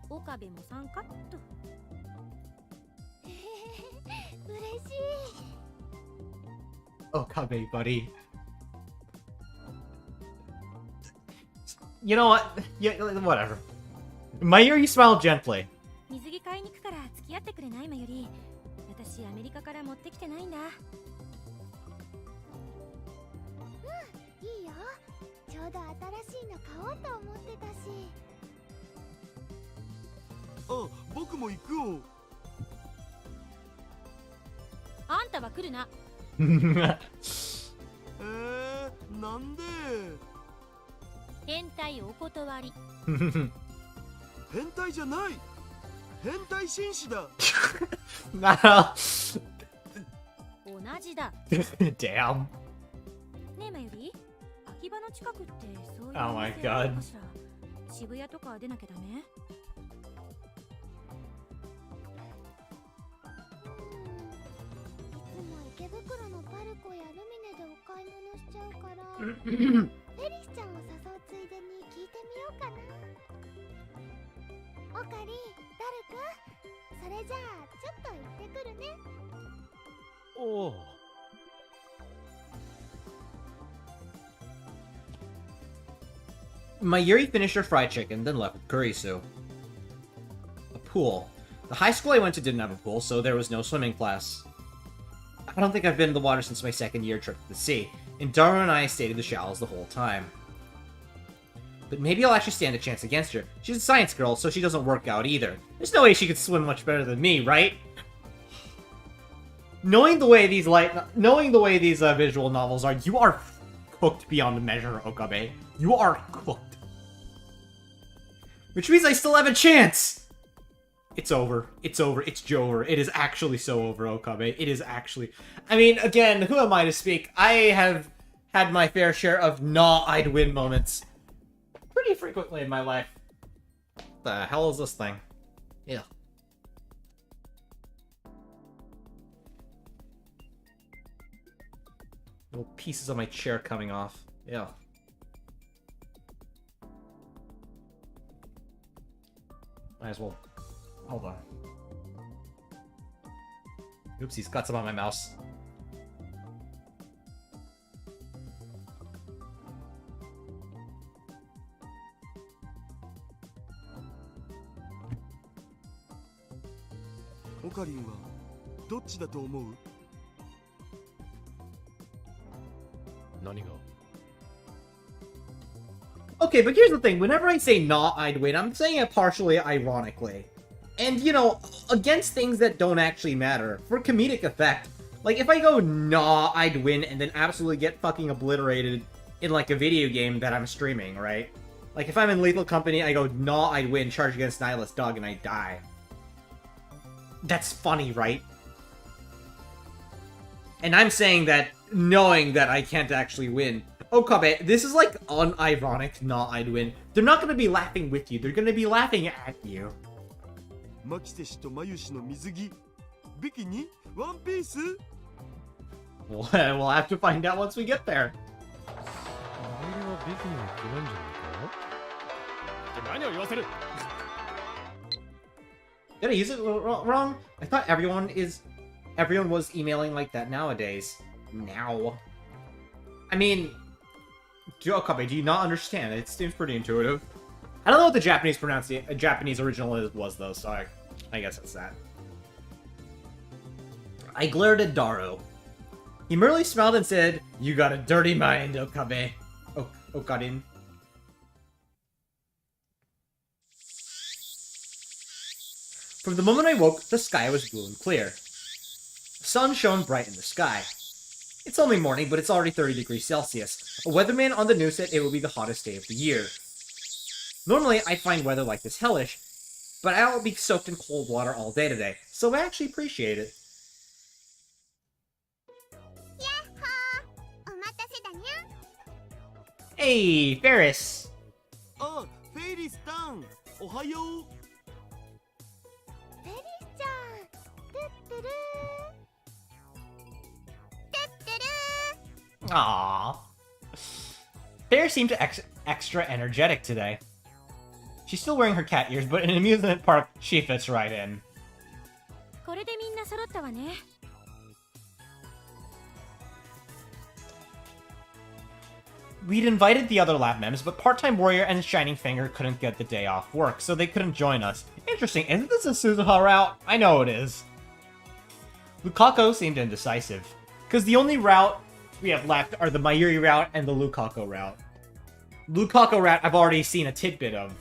岡部も参加と。嬉しい。 Okabe, buddy. You know what? Yeah, whatever. Mayuri smiled gently. 水着買いに行くから付き合ってくれないまより。私アメリカから持ってきてないんだ。いいよ。ちょうど新しいの買おうと思ってたし。あ、僕も行くよ。あんたは来るな。なんで？変態お断り。変態じゃない。変態紳士だ。同じだ。Damn. ねえまより、秋葉の近くってそういう Oh my お店ある god. かしら。渋谷とか出なきゃダメ？いつも池袋のパルコやルミネでお買い物しちゃうから。フェリスちゃんを誘うついでに聞いてみようかな。オカリン、ダルくん、それじゃあちょっと行ってくるね。おお。Mayuri finished her fried chicken, then left with Kurisu. A pool. The high school I went to didn't have a pool, so there was no swimming class. I don't think I've been in the water since my second year trip to the sea, and Daru and I stayed in the shallows the whole time. But maybe I'll actually stand a chance against her. She's a science girl, so she doesn't work out either. There's no way she could swim much better than me, right? Knowing the way these visual novels are, you are cooked beyond measure, Okabe. You are cooked. Which means I still have a chance! It's over. It's over. It's Jover. It is actually so over, Okabe. It is actually... I mean, again, who am I to speak? I have had my fair share of I'd win moments pretty frequently in my life. What the hell is this thing? Yeah. Little pieces of my chair coming off. Yeah. Might as well. Hold on. Oopsies, got some on my mouse. Okarin はどっちだと思う？何が Okay, but here's the thing. Whenever I say not, I'd win, I'm saying it partially ironically. And, you know, against things that don't actually matter. For comedic effect. Like, if I go nah, I'd win, and then absolutely get fucking obliterated in, like, a video game that I'm streaming, right? Like, if I'm in Lethal Company, I go nah, I'd win, charge against Nihilus Dog, and I die. That's funny, right? And I'm saying that knowing that I can't actually win. Okabe, this is like unironic, not I'd win. They're not gonna be laughing with you, they're gonna be laughing at you. マキセ氏とマユ氏の水着ビキニワンピース We'll have to find out once we get there. あれはビキニの着なんじゃないかって何を言わせる Did I use it wrong? I thought everyone was emailing like that nowadays. Now. I mean, Okabe, do you not understand? It seems pretty intuitive. I don't know what the Japanese original was though, so I guess it's that. I glared at Daru. He merely smiled and said, "You got a dirty mind, Okabe." Okarin. From the moment I woke, the sky was blue and clear. The sun shone bright in the sky. It's only morning, but it's already 30 degrees Celsius. A weatherman on the news said it will be the hottest day of the year. Normally, I find weather like this hellish, but I'll be soaked in cold water all day today, so I actually appreciate it. やっほー、お待たせだにゃ。 Hey, Ferris! あ、フェイリスタンおはようフェリスちゃん、トゥットゥルートゥットゥルー。 Aww. Ferris seemed extra energetic today. She's still wearing her cat ears, but in an amusement park, she fits right in. これでみんな揃ったわね。 We'd invited the other lab members, but Part-Time Warrior and Shining Finger couldn't get the day off work, so they couldn't join us. Interesting, isn't this a Suzuha route? I know it is. Lukaku seemed indecisive, because the only route we have left are the Mayuri route and the Lukaku route. Lukaku route I've already seen a tidbit of,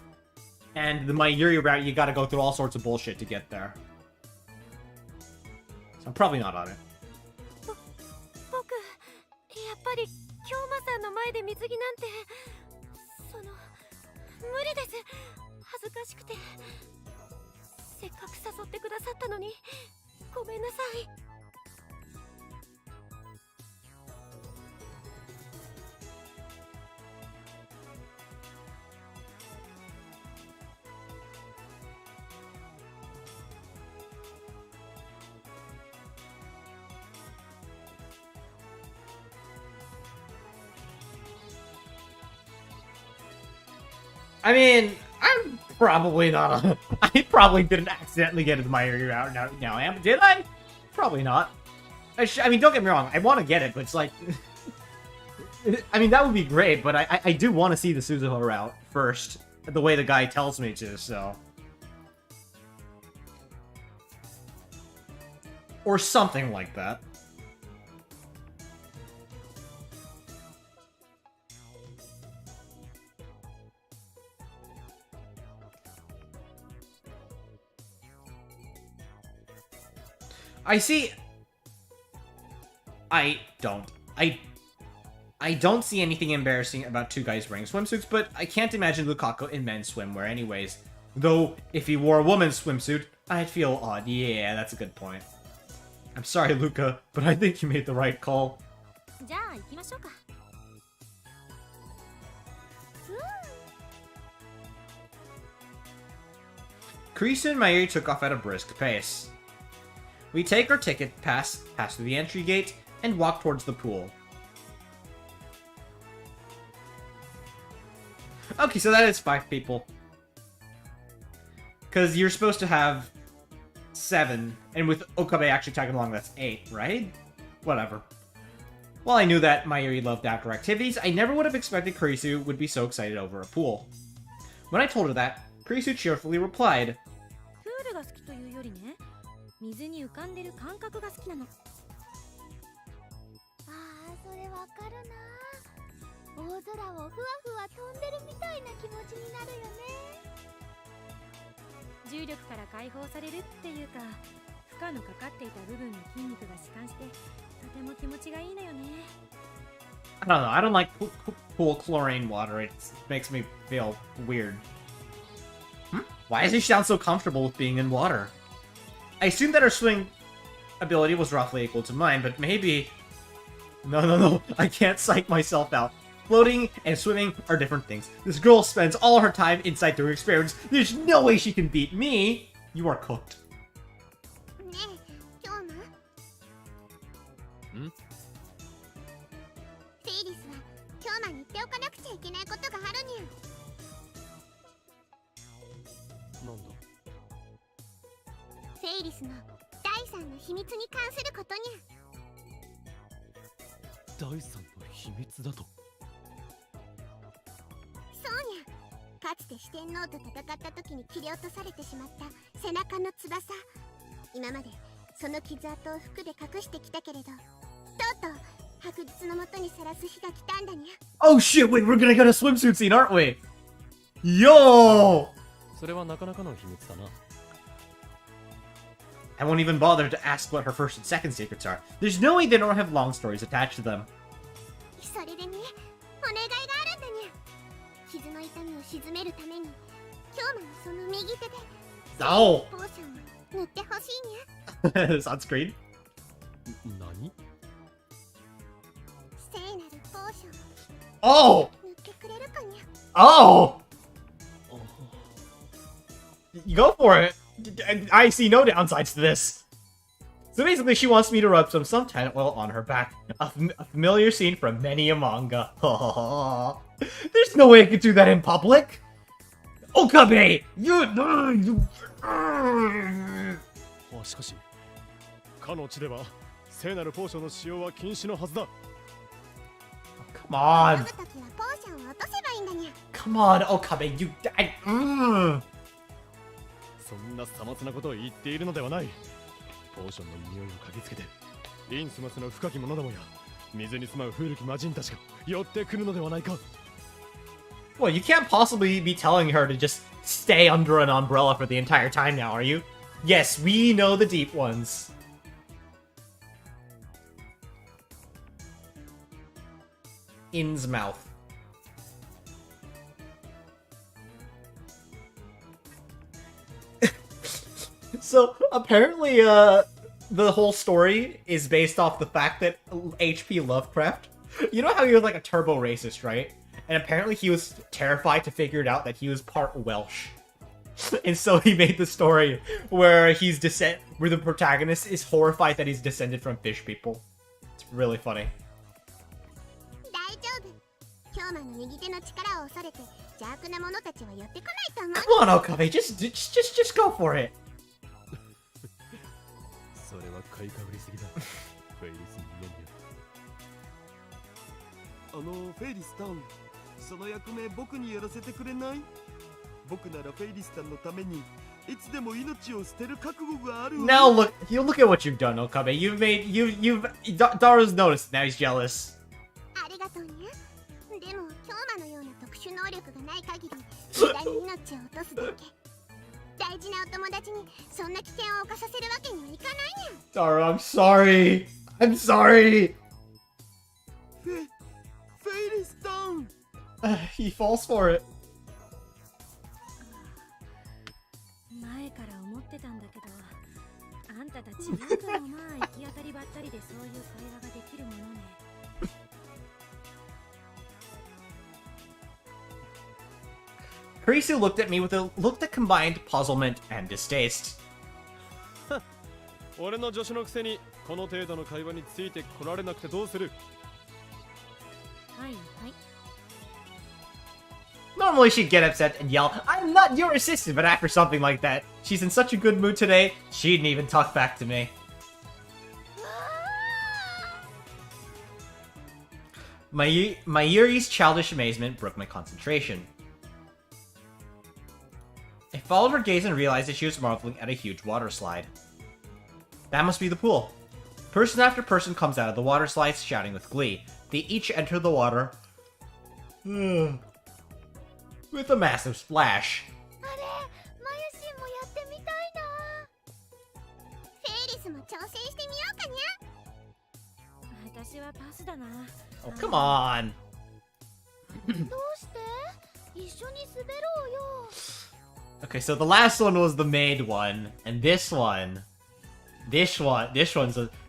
and the Mayuri route you gotta go through all sorts of bullshit to get there. So I'm probably not on it. 僕、やっぱり京馬さんの前で水着なんて、無理です。恥ずかしくて。せっかく誘ってくださったのに、ごめんなさい。 I mean, I'm probably not a... I probably didn't accidentally get into my area route now, did I? Probably not. I mean, don't get me wrong, I want to get it, but it's like... I mean, that would be great, but I do want to see the Suzuha route first, the way the guy tells me to, so... Or something like that. I see. I don't see anything embarrassing about two guys wearing swimsuits, but I can't imagine Lukaku in men's swimwear anyways. Though, if he wore a woman's swimsuit, I'd feel odd. Yeah, that's a good point. I'm sorry, Luka, but I think you made the right call. じゃあ行きましょうか。 Kurisu and Mayuri took off at a brisk pace. We take our ticket, pass through the entry gate, and walk towards the pool. Okay, so that is 5 people. Because you're supposed to have 7, and with Okabe actually tagging along, that's 8, right? Whatever. While I knew that Mayuri loved outdoor activities, I never would have expected Kurisu would be so excited over a pool. When I told her that, Kurisu cheerfully replied, プールが好きというよりね、水に浮かんでる感覚が好きなの。あー、それわかるな。大空をふわふわ飛んでるみたいな気持ちになるよね。重力から解放されるっていうか、負荷のかかっていた部分の筋肉が弛緩して、とても気持ちがいいのよね。I don't know, I don't like pool chlorine water, it makes me feel weird. Why does she sound so comfortable with being in water? I assumed that her swimming ability was roughly equal to mine, but maybe... No, I can't psych myself out. Floating and swimming are different things. This girl spends all her time inside through experience. There's no way she can beat me! You are cooked. ねえ、今日な。ん？フェイリスは今日まに言っておかなくちゃいけないことがあるにゃ。なんだ？フェイリスの第3の秘密に関することにゃ。第三の秘密だと？そうにゃ。かつて四天王と戦った時に切り落とされてしまった背中の翼。今までその傷跡を服で隠してきたけれど、とうとう白日のもとにさらす日が来たんだにゃ。Oh shit, wait, we're gonna get a swimsuit scene, aren't we? Yo! それはなかなかの秘密だな。I won't even bother to ask what her first and second secrets are. There's no way they don't have long stories attached to them. それでね、お願いがあるんだにゃ。傷の痛みを鎮めるために、今日もその右手で Oh! ポーションを塗ってほしいにゃ。 Sunscreen? 何？聖なるポーション Oh! を塗ってくれるかにゃ。Oh! Go for it. I see no downsides to this. So basically, she wants me to rub some suntan oil on her back. A familiar scene from many a manga. There's no way I could do that in public. Okabe! You... しかし、かの地では聖なるポーションの使用は禁止のはずだ。Come on. 飲むときはポーションを落とせばいいんだにゃ。Come on, Okabe, you...そんなさまつなことを言っているのではない。ポーションの匂いを嗅ぎつけて、インスマスの深き者どもや水に住まう古き魔人たちが寄ってくるのではないか。Well, you can't possibly be telling her to just stay under an umbrella for the entire time now, are you? Yes, we know the deep ones. In's mouth. So, apparently, the whole story is based off the fact that H.P. Lovecraft, you know how he was like a turbo racist, right? And apparently he was terrified to figure it out that he was part Welsh. And so he made the story where where the protagonist is horrified that he's descended from fish people. It's really funny. 大丈夫。今日まの右手の力を恐れて邪悪な者たちは寄ってこないと思う。 Come on, Okabe, just go for it. それは買いかぶりすぎだ。フェイリスにフェイリスタン、その役目僕にやらせてくれない？僕ならフェイリスタンのためにいつでも命を捨てる覚悟があるわ。 Now look at what you've done, Okabe. Dara's noticed. Now he's jealous. ありがとうにゃ。でも今日まのような特殊能力がない限り無駄に命を落とすだけ。大事なお友達にそんな危険を冒させるわけにはいかないにゃ。 Dara, I'm sorry. I'm sorry. フェイリスタン。He falls for it. 前から思ってたんだけど、あんたたちよくもまあ行き当たりばったりでそういう会話ができるものね。Kurisu looked at me with a look that combined puzzlement and distaste. 俺の助手のくせにこの程度の会話についてこられなくてどうする？はいはい。Normally she'd get upset and yell, "I'm not your assistant," but after something like that, she's in such a good mood today, she didn't even talk back to me. Mayuri's childish amazement broke my concentration. I followed her gaze and realized that she was marveling at a huge water slide. That must be the pool. Person after person comes out of the water slides shouting with glee. They each enter the water with a massive splash. あれ、マユシンもやってみたいな。フェイリスも挑戦してみようかにゃ。私はパスだな。 Oh, come on. どうして一緒に滑ろうよ。 Okay, so the last one was the maid one, and this one's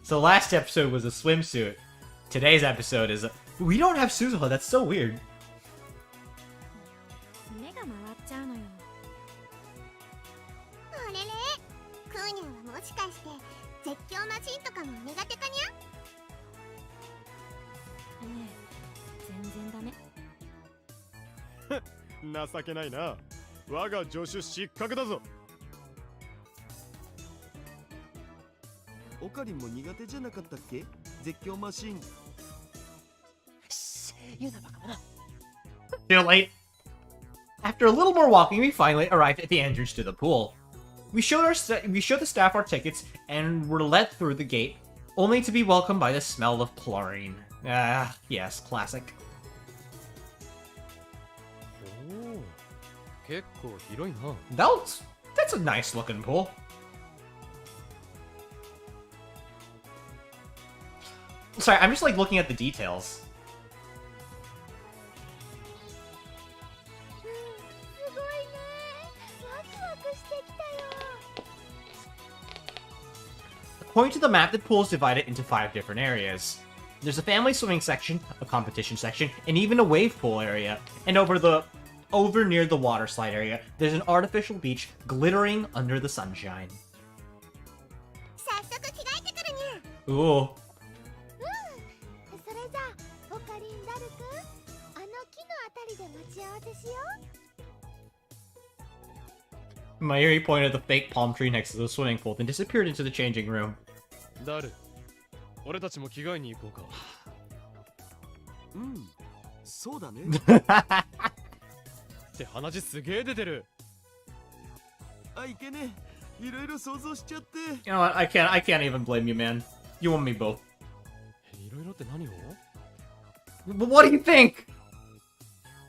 so last episode was a swimsuit. Today's episode is we don't have Suzuha, that's so weird. 目が回っちゃうのよ。あれれ、クーニャンはもしかして絶叫マシンとかも苦手かにゃ。ねえ、全然ダメ。情けないな。我が助手失格だぞ。オカリンも苦手じゃなかったっけ？絶叫マシン。Too late. After a little more walking, we finally arrived at the entrance to the pool. We showed the staff our tickets and were let through the gate, only to be welcomed by the smell of chlorine. Ah, yes, classic. おお、結構広いな。That's a nice looking pool. Sorry, I'm just like looking at the details. すごいね。ワクワクしてきたよ。 According to the map, the pool is divided into 5 different areas. There's a family swimming section, a competition section, and even a wave pool area. And over near the water slide area, there's an artificial beach glittering under the sunshine. 早速着替えてくるにゃ。 Ooh. それじゃあ、オカリンダルくん、あの木のあたりで待ち合わせしよう。 Mayuri pointed at the fake palm tree next to the swimming pool, then disappeared into the changing room. ダル、俺たちも着替えに行こうか。うん、そうだね。って鼻血すげえ出てる。あ、いけね。いろいろ想像しちゃって。You know what? I can't even blame you, man. You and me both. いろいろって何を？ But what do you think?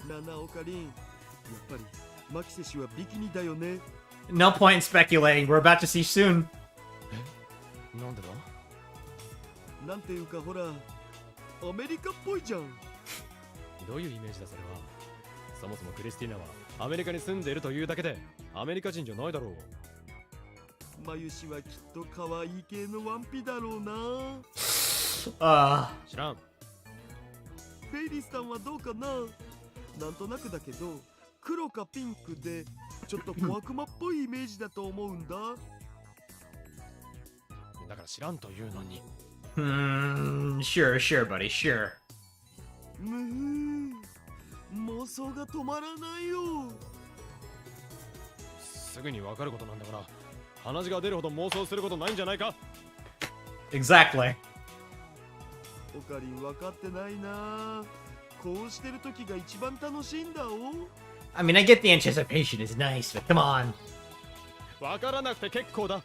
ななオカリン、やっぱりマキセ氏はビキニだよね。No point in speculating. We're about to see soon. なんでだ？なんていうかほら、アメリカっぽいじゃん。どういうイメージだそれは。そもそもクリスティーナはアメリカに住んでいるというだけでアメリカ人じゃないだろう。マユ氏はきっと可愛い系のワンピだろうな。知らん。フェイリスさんはどうかな。なんとなくだけど黒かピンクでちょっと小悪魔っぽいイメージだと思うんだ。だから知らんというのに。Sure, buddy, sure. 妄想が止まらないよ。すぐにわかることなんだから鼻血が出るほど妄想することないんじゃないか。 Exactly. オカリン分かってないな。こうしてる時が一番楽しいんだお。I mean, I get the anticipation is nice, but come on. わからなくて結構だ。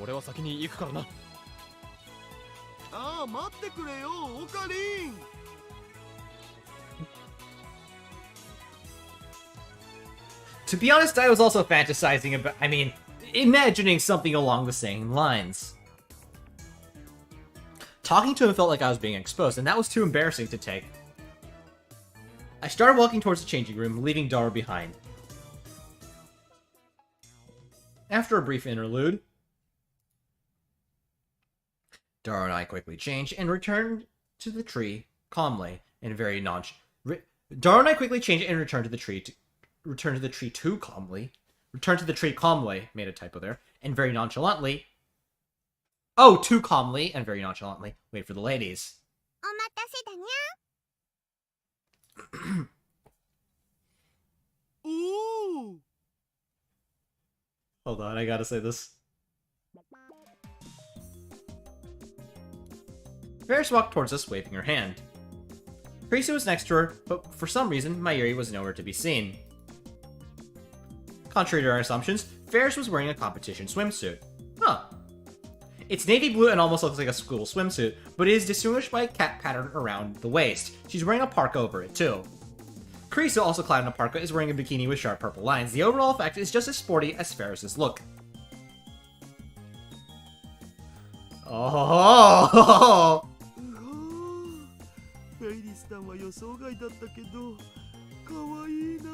俺は先に行くからな。ああ、待ってくれよ、オカリン。To be honest, I was also fantasizing about, imagining something along the same lines. Talking to him felt like I was being exposed, and that was too embarrassing to take. I started walking towards the changing room, leaving Dara behind. After a brief interlude, Dara and I quickly changed and returned to the tree calmly and very Dara and I quickly changed and returned to the tree calmly, made a typo there, and very nonchalantly. Oh, too calmly and very nonchalantly. Wait for the ladies. お待たせだにゃ。Hold on, I gotta say this. Ferris walked towards us, waving her hand. Karisu was next to her, but for some reason, Mayuri was nowhere to be seen. Contrary to our assumptions, Ferris was wearing a competition swimsuit. Huh. It's navy blue and almost looks like a school swimsuit, but it is distinguished by a cat pattern around the waist. She's wearing a parka over it, too. Karisu, also clad in a parka, is wearing a bikini with sharp purple lines. The overall effect is just as sporty as Ferris's look. Oh! フェイリスさんは予想外だったけど、可愛いな。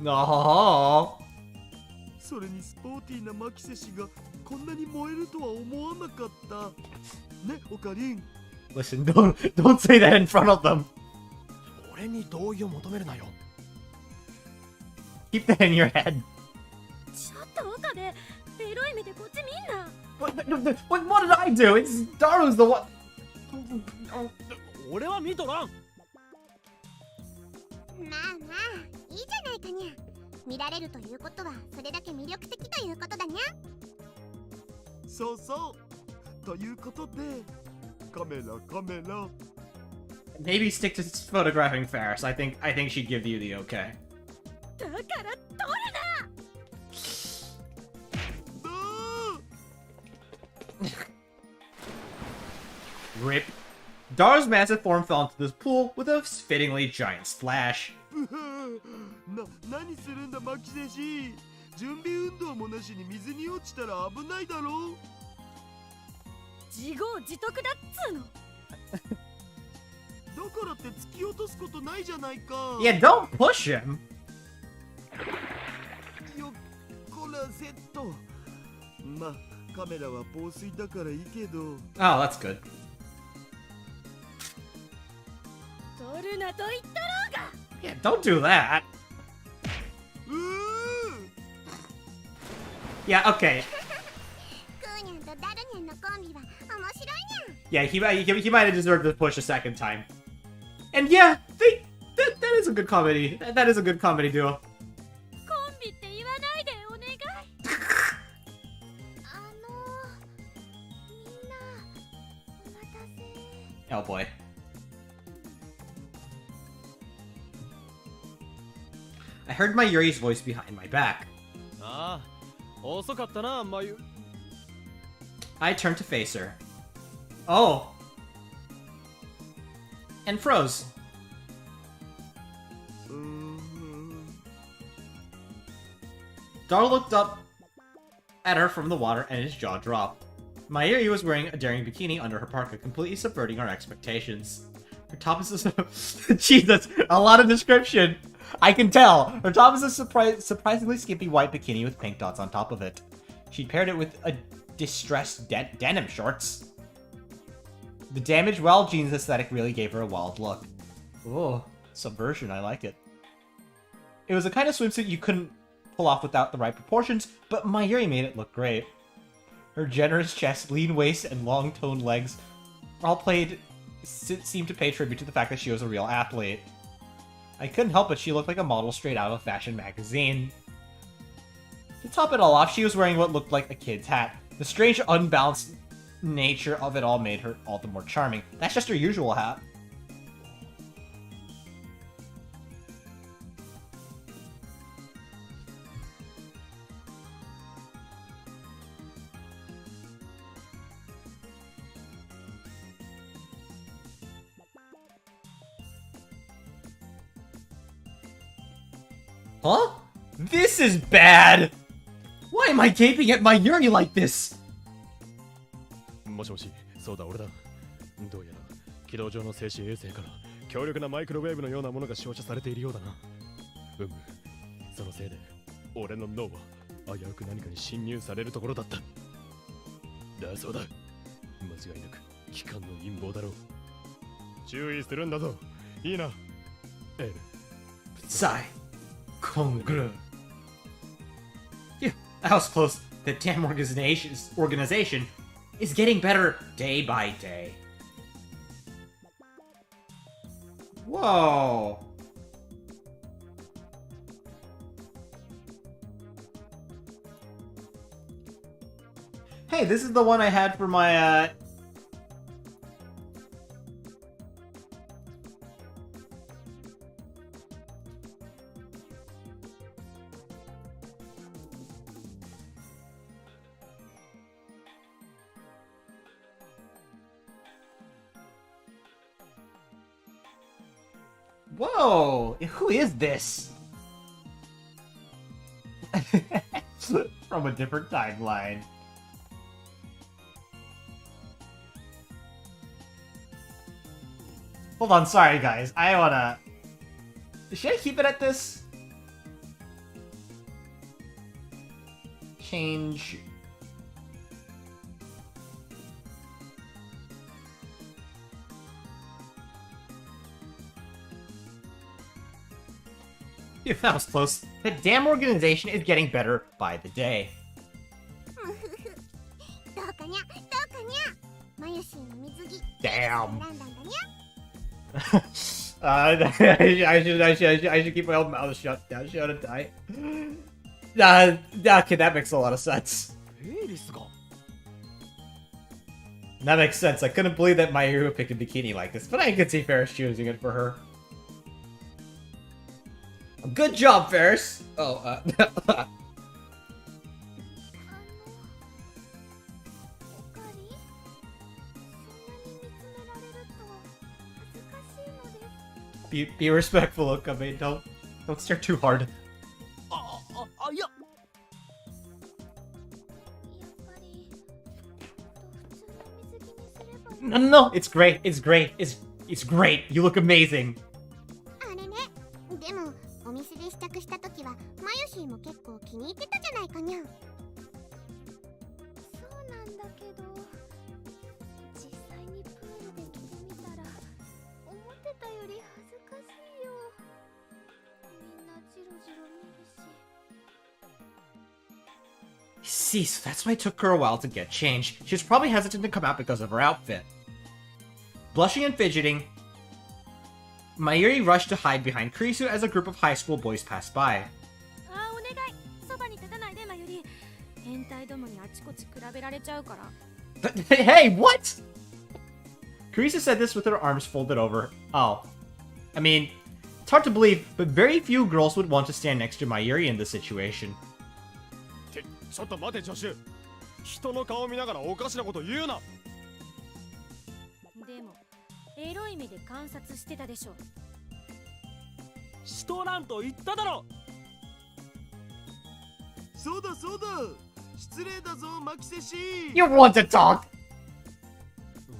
No. それにスポーティーなマキセ氏がこんなに燃えるとは思わなかった。ね、オカリン。 Listen, don't say that in front of them. 俺に同意を求めるなよ。 Keep that in your head. ちょっと岡部、エロい目でこっち見んな。 What did I do? It's Daru's the one. 俺は見とらん。まあまあいいじゃないかにゃ。見られるということはそれだけ魅力的ということだにゃ。そうそう。ということで、カメラ。 Maybe stick to photographing Ferris. I think she'd give you the okay. だから撮るな。 Rip. Daru's massive form fell into this pool with a fittingly giant splash. 何するんだマキセ氏。準備運動もなしに水に落ちたら危ないだろう。自業自得だっつーの。だからって突き落とすことないじゃないか。 Yeah, don't push him. よっこらせっと。まあカメラは防水だからいいけど。 Oh, that's good. 撮るなと言ったろうが。 Yeah, don't do that. うー。 Yeah, okay. クーニャンとダルニャンのコンビは面白いにゃ。 Yeah, he might have deserved to push a second time. And yeah, that is a good comedy. That is a good comedy duo. コンビって言わないでお願い。みんなお待たせ。 Oh boy. I heard Mayuri's voice behind my back. ああ、遅かったな、まゆ。I turned to face her. Oh. And froze. Daru looked up at her from the water and his jaw dropped. Mayuri was wearing a daring bikini under her parka, completely subverting our expectations. Her top is a... Jesus, a lot of description. I can tell. Her top is a surprisingly skimpy white bikini with pink dots on top of it. She paired it with a distressed denim shorts. The damaged wild jeans aesthetic really gave her a wild look. Oh, subversion, I like it. It was a kind of swimsuit you couldn't pull off without the right proportions, but Mayuri made it look great. Her generous chest, lean waist, and long toned legs all seemed to pay tribute to the fact that she was a real athlete. I couldn't help it, she looked like a model straight out of a fashion magazine. To top it all off, she was wearing what looked like a kid's hat. The strange, unbalanced nature of it all made her all the more charming. That's just her usual hat. Huh? This is bad! Why am I gaping at Mayuri like this? もしもし、そうだ俺だ。どうやら軌道上の静止衛星から強力なマイクロウェーブのようなものが照射されているようだな。そのせいで俺の脳は危うく何かに侵入されるところだった。だそうだ。間違いなく機関の陰謀だろう。注意するんだぞ。いいな。エル。Sigh. Kongru. Phew, I was close. The damn organization is getting better day by day. Whoa. Hey, this is the one I had for my, Whoa! Who is this? From a different timeline. Hold on, sorry guys. I wanna... Should I keep it at this? Change... Phew, that was close. That damn organization is getting better by the day. どうかにゃどうかにゃマユシーの水着 Damn. 選んだんだに I should keep my old mouth shut. Now shut and die. Okay, that makes a lot of sense. That makes sense. I couldn't believe that Mayuri picked a bikini like this, but I could see Ferris choosing it for her. Good job, Ferris! Oh, おかりそんなに見つめられると恥ずかしいのです be respectful, Okame. Don't stare too hard. やっぱり普通の水着にすればいい No, it's great. It's great. It's great. You look amazing. あれねでもお店で試着した時はマユシーも結構気に入ってたじゃないかにゃそうなんだけど実際にプールで着てみたら思ってたより恥ずかしいよみんなジロジロ見るし See, so that's why it took her a while to get changed. She was probably hesitant to come out because of her outfit. Blushing and fidgeting, Mayuri rushed to hide behind Kurisu as a group of high school boys passed by. あーお願いそばに立たないでマユリ変態どもにあちこち比べられちゃうから Hey, what? Kurisu said this with her arms folded over. Oh. I mean, it's hard to believe, but very few girls would want to stand next to Mayuri in this situation. ちょっと待てジョシュ人の顔見ながらおかしなこと言うなでもエロい目で観察してたでしょしとらんと言っただろそうだそうだ失礼だぞマキセシ You want to talk?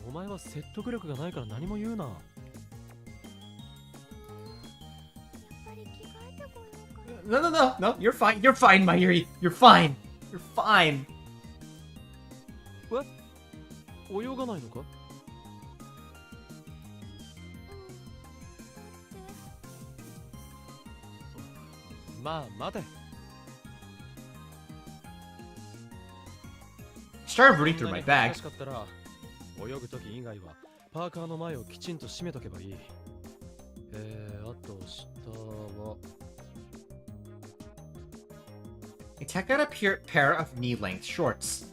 お前は説得力がないから何も言うなやっぱり着替えてこようかな No, you're fine. You're fine, Mayuri. You're fine. You're fine. 泳がないのかまあ待て Started rooting through my bag. しかったら泳ぐとき以外はパーカーの前をきちんと締めとけばいいあと下は I took out a pair of knee-length shorts.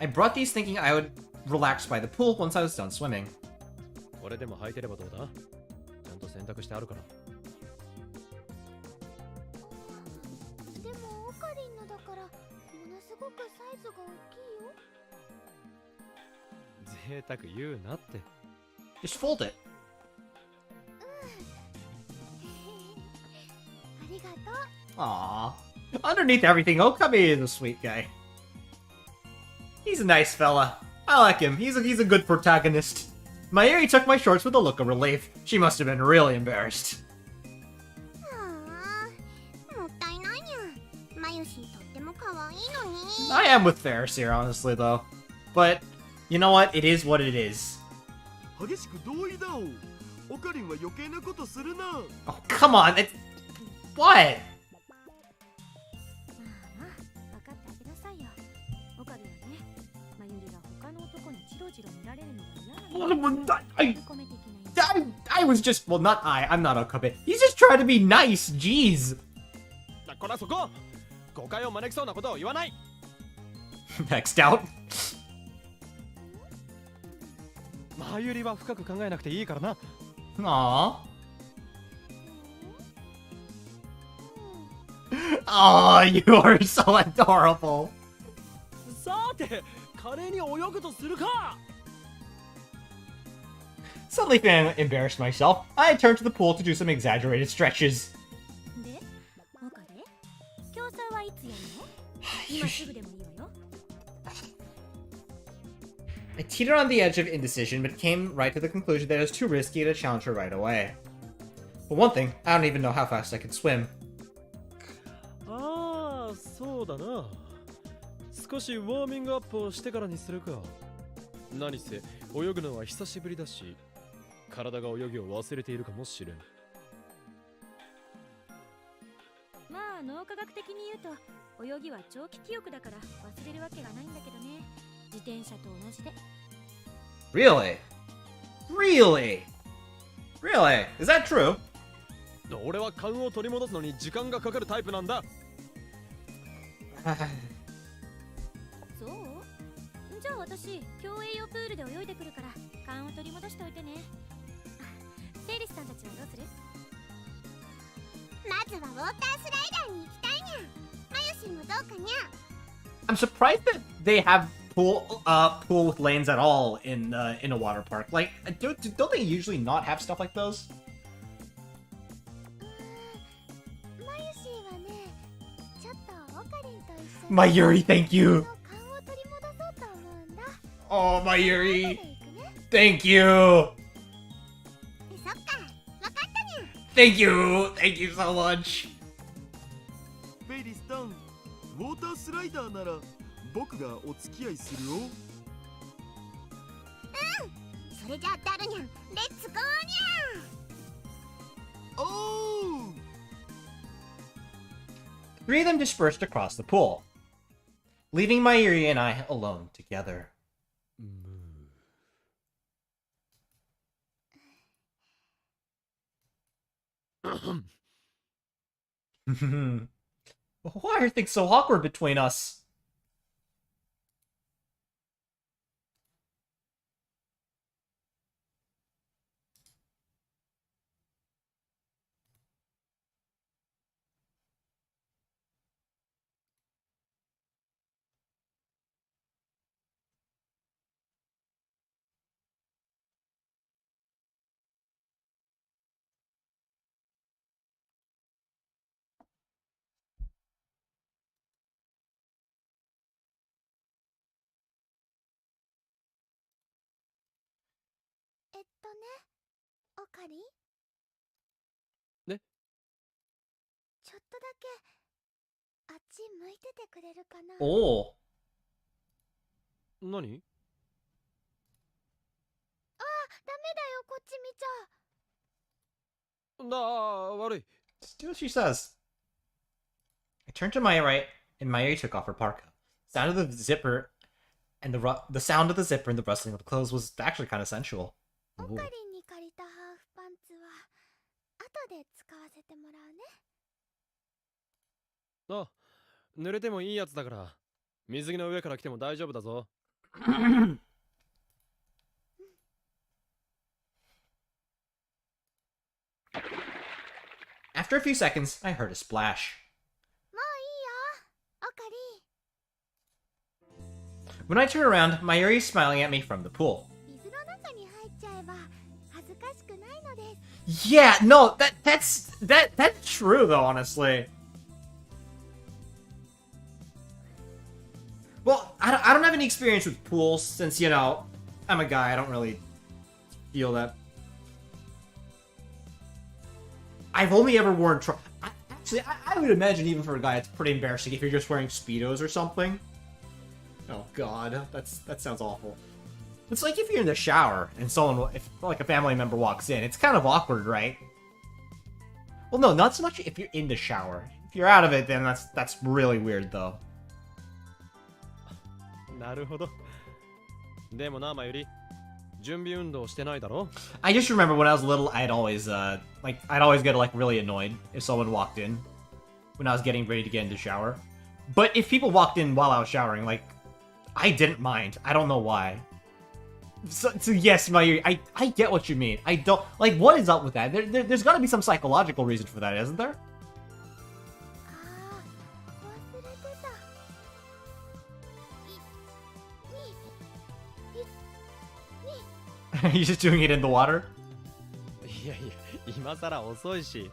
I brought these thinking I would relax by the pool once I was done swimming. これでも履いてればどうだちゃんと洗濯してあるからでもオカリンのだからものすごくサイズが大きいよ贅沢言うなって Just fold it. ありがとう Aww. Underneath everything, Okame is a sweet guy. He's a nice fella. I like him. He's a good protagonist. Mayuri took my shorts with a look of relief. She must have been really embarrassed. ああもったいないにゃマユシーとっても可愛いのに I am with Ferris here, honestly, though. But, you know what? It is what it is. 激しく同意だおオカリンは余計なことするな Oh, come on. What? まあまあ分かってあげなさいよオカリはねマユリが他の男にジロジロ見られるのが嫌なの I 込めていけない I was just... Well, not I'm not Okame. He's just trying to be nice. Jeez. こらそこ誤解を招きそうなことを言わない Vexed out. 前よりは深く考えなくていいからな。 Aww. Oh, you are so adorable. さて、華麗に泳ぐとするか。 Suddenly feeling embarrassed myself, I turned to the pool to do some exaggerated stretches. で、岡で競争はいつやるの？今すぐでもいいわよ。 I teetered on the edge of indecision, but came right to the conclusion that it was too risky to challenge her right away. For one thing, I don't even know how fast I could swim. ああ、そうだな。少しウォーミングアップをしてからにするか。何せ泳ぐのは久しぶりだし、体が泳ぎを忘れているかもしれん。まあ脳科学的に言うと泳ぎは長期記憶だから忘れるわけがないんだけどね。自転車と同じで。 Really? Really? Really? Is that true? 俺は勘を取り戻すのに時間がかかるタイプなんだ。そう？じゃあ私競泳用プールで泳いでくるから勘を取り戻しておいてね。セイリスさんたちはどうする？まずはウォータースライダーに行きたいにゃ。マヨシンもどうかにゃ。 I'm surprised that they have pool with lanes at all in a water park. Like, don't they usually not have stuff like those? マヨシンはね、ちょっとオカリンと一緒に Mayuri, thank you. 勘を取り戻そうと思うんだ。 Oh, 後で Mayuri, 行くね。 thank you. そっか、わかったにゃ。 Thank you. Thank you so much. フェイリスタン、ウォータースライダーなら僕がお付き合いするよ。それじゃあダルニャン、レッツゴーにゃ。おー Three of them dispersed across the pool, leaving Mayuri and I alone together. Why are things so awkward between us?オカリン？ね？ちょっとだけあっち向いててくれるかな。 Oh. 何？ダメだよ、こっち見ちゃ。なあ、悪い。 Just do what she says. I turned to my right, and Mayuri took off her parka. Sound of the zipper, and the sound of the zipper and the rustling of the clothes was actually kind of sensual. オ Ooh. カリンに借りたハーフパンツは後で使わせてもらうね。あ、濡れてもいいやつだから、水着の上から来ても大丈夫だぞ。After a few seconds, I heard a splash. もういいよ、オカリン。 When I turned around, Mayuri is smiling at me from the pool. 水の中に入っちゃえば恥ずかしくないのです。 Yeah, no, that's true though, honestly. Well, I don't have any experience with pools since, you know, I'm a guy. I don't really feel that. I've only ever worn actually, I would imagine even for a guy, it's pretty embarrassing if you're just wearing Speedos or something. Oh god, that sounds awful. It's like if you're in the shower and if like a family member walks in, it's kind of awkward, right? Well, no, not so much if you're in the shower. If you're out of it, then that's really weird, though. なるほど。でもな、マユリ、準備運動してないだろ? I just remember when I was little, I'd always get like really annoyed if someone walked in when I was getting ready to get into the shower. But if people walked in while I was showering, like I didn't mind. I don't know why. So yes, Mayuri, I get what you mean. I don't... Like, what is up with that? There's gotta be some psychological reason for that, isn't there? ああ忘れてた。He's just doing it in the water? いやいや、今さら遅いし。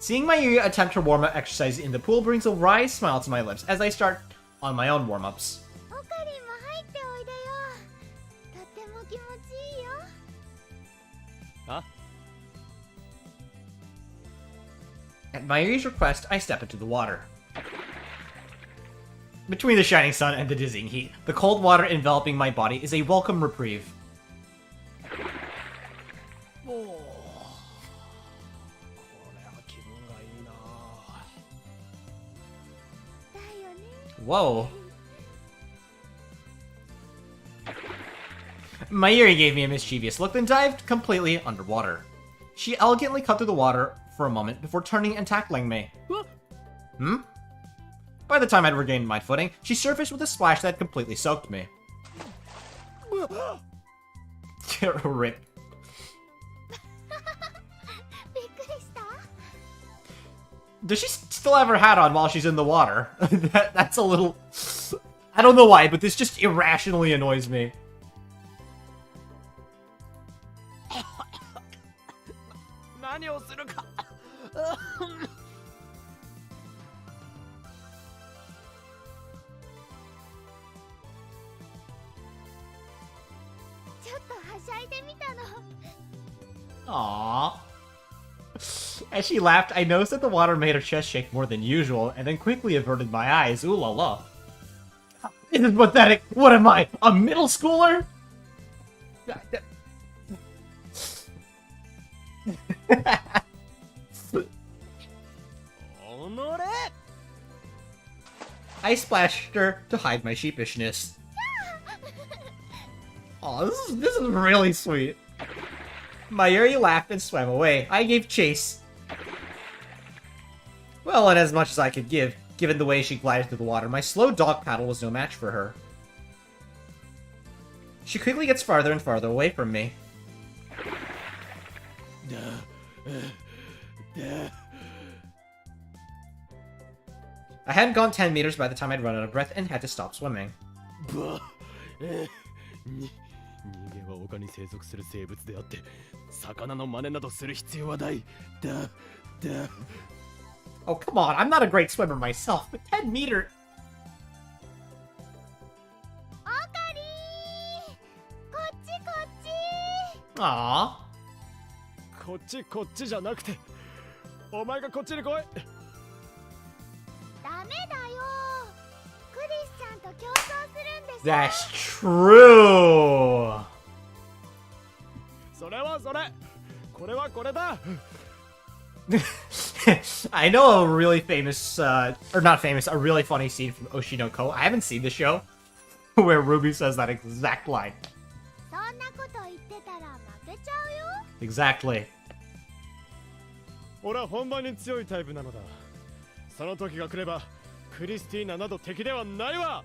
Seeing Mayuri attempt her warm-up exercise in the pool brings a wry smile to my lips as I start on my own warm-ups. オカリンも入っておいでよ。とっても気持ちいいよ。あ、 At Mayuri's request, I step into the water. Between the shining sun and the dizzying heat, the cold water enveloping my body is a welcome reprieve. おお。これは気分がいいな。だよね。 Whoa. Mayuri gave me a mischievous look, then dived completely underwater. She elegantly cut through the water for a moment before turning and tackling me. Hmm? By the time I'd regained my footing, she surfaced with a splash that completely soaked me. Rip. びっくりした。 Does she still have her hat on while she's in the water? That's a little... I don't know why, but this just irrationally annoys me. 何をするか。ちょっとはしゃいでみたの。 Aww. As she laughed, I noticed that the water made her chest shake more than usual, and then quickly averted my eyes. Ooh la la. This is pathetic. What am I, a middle schooler? I splashed her to hide my sheepishness. Aw, this is really sweet. Mayuri laughed and swam away. I gave chase. Well, and as much as I could give, given the way she glided through the water, my slow dog paddle was no match for her. She quickly gets farther and farther away from me. I hadn't gone 10 meters by the time I'd run out of breath and had to stop swimming. 人間は丘に生息する生物であって、魚の真似などする必要はない。Oh, come on, I'm not a great swimmer myself, but 10 meter... オカリー、こっちこっち。 Aww. こっちじゃなくて、お前がこっちに来い。ダメだよ。クリスちゃんと競争するんでしょ。 That's true. それはそれ。これはこれだ。I know a really famous, or not famous, a really funny scene from Oshinoko. I haven't seen the show, where Ruby says that exact line. そんなこと言ってたら負けちゃうよ。 Exactly. 俺は本番に強いタイプなのだ。その時が来れば、クリスティーナなど敵ではないわ。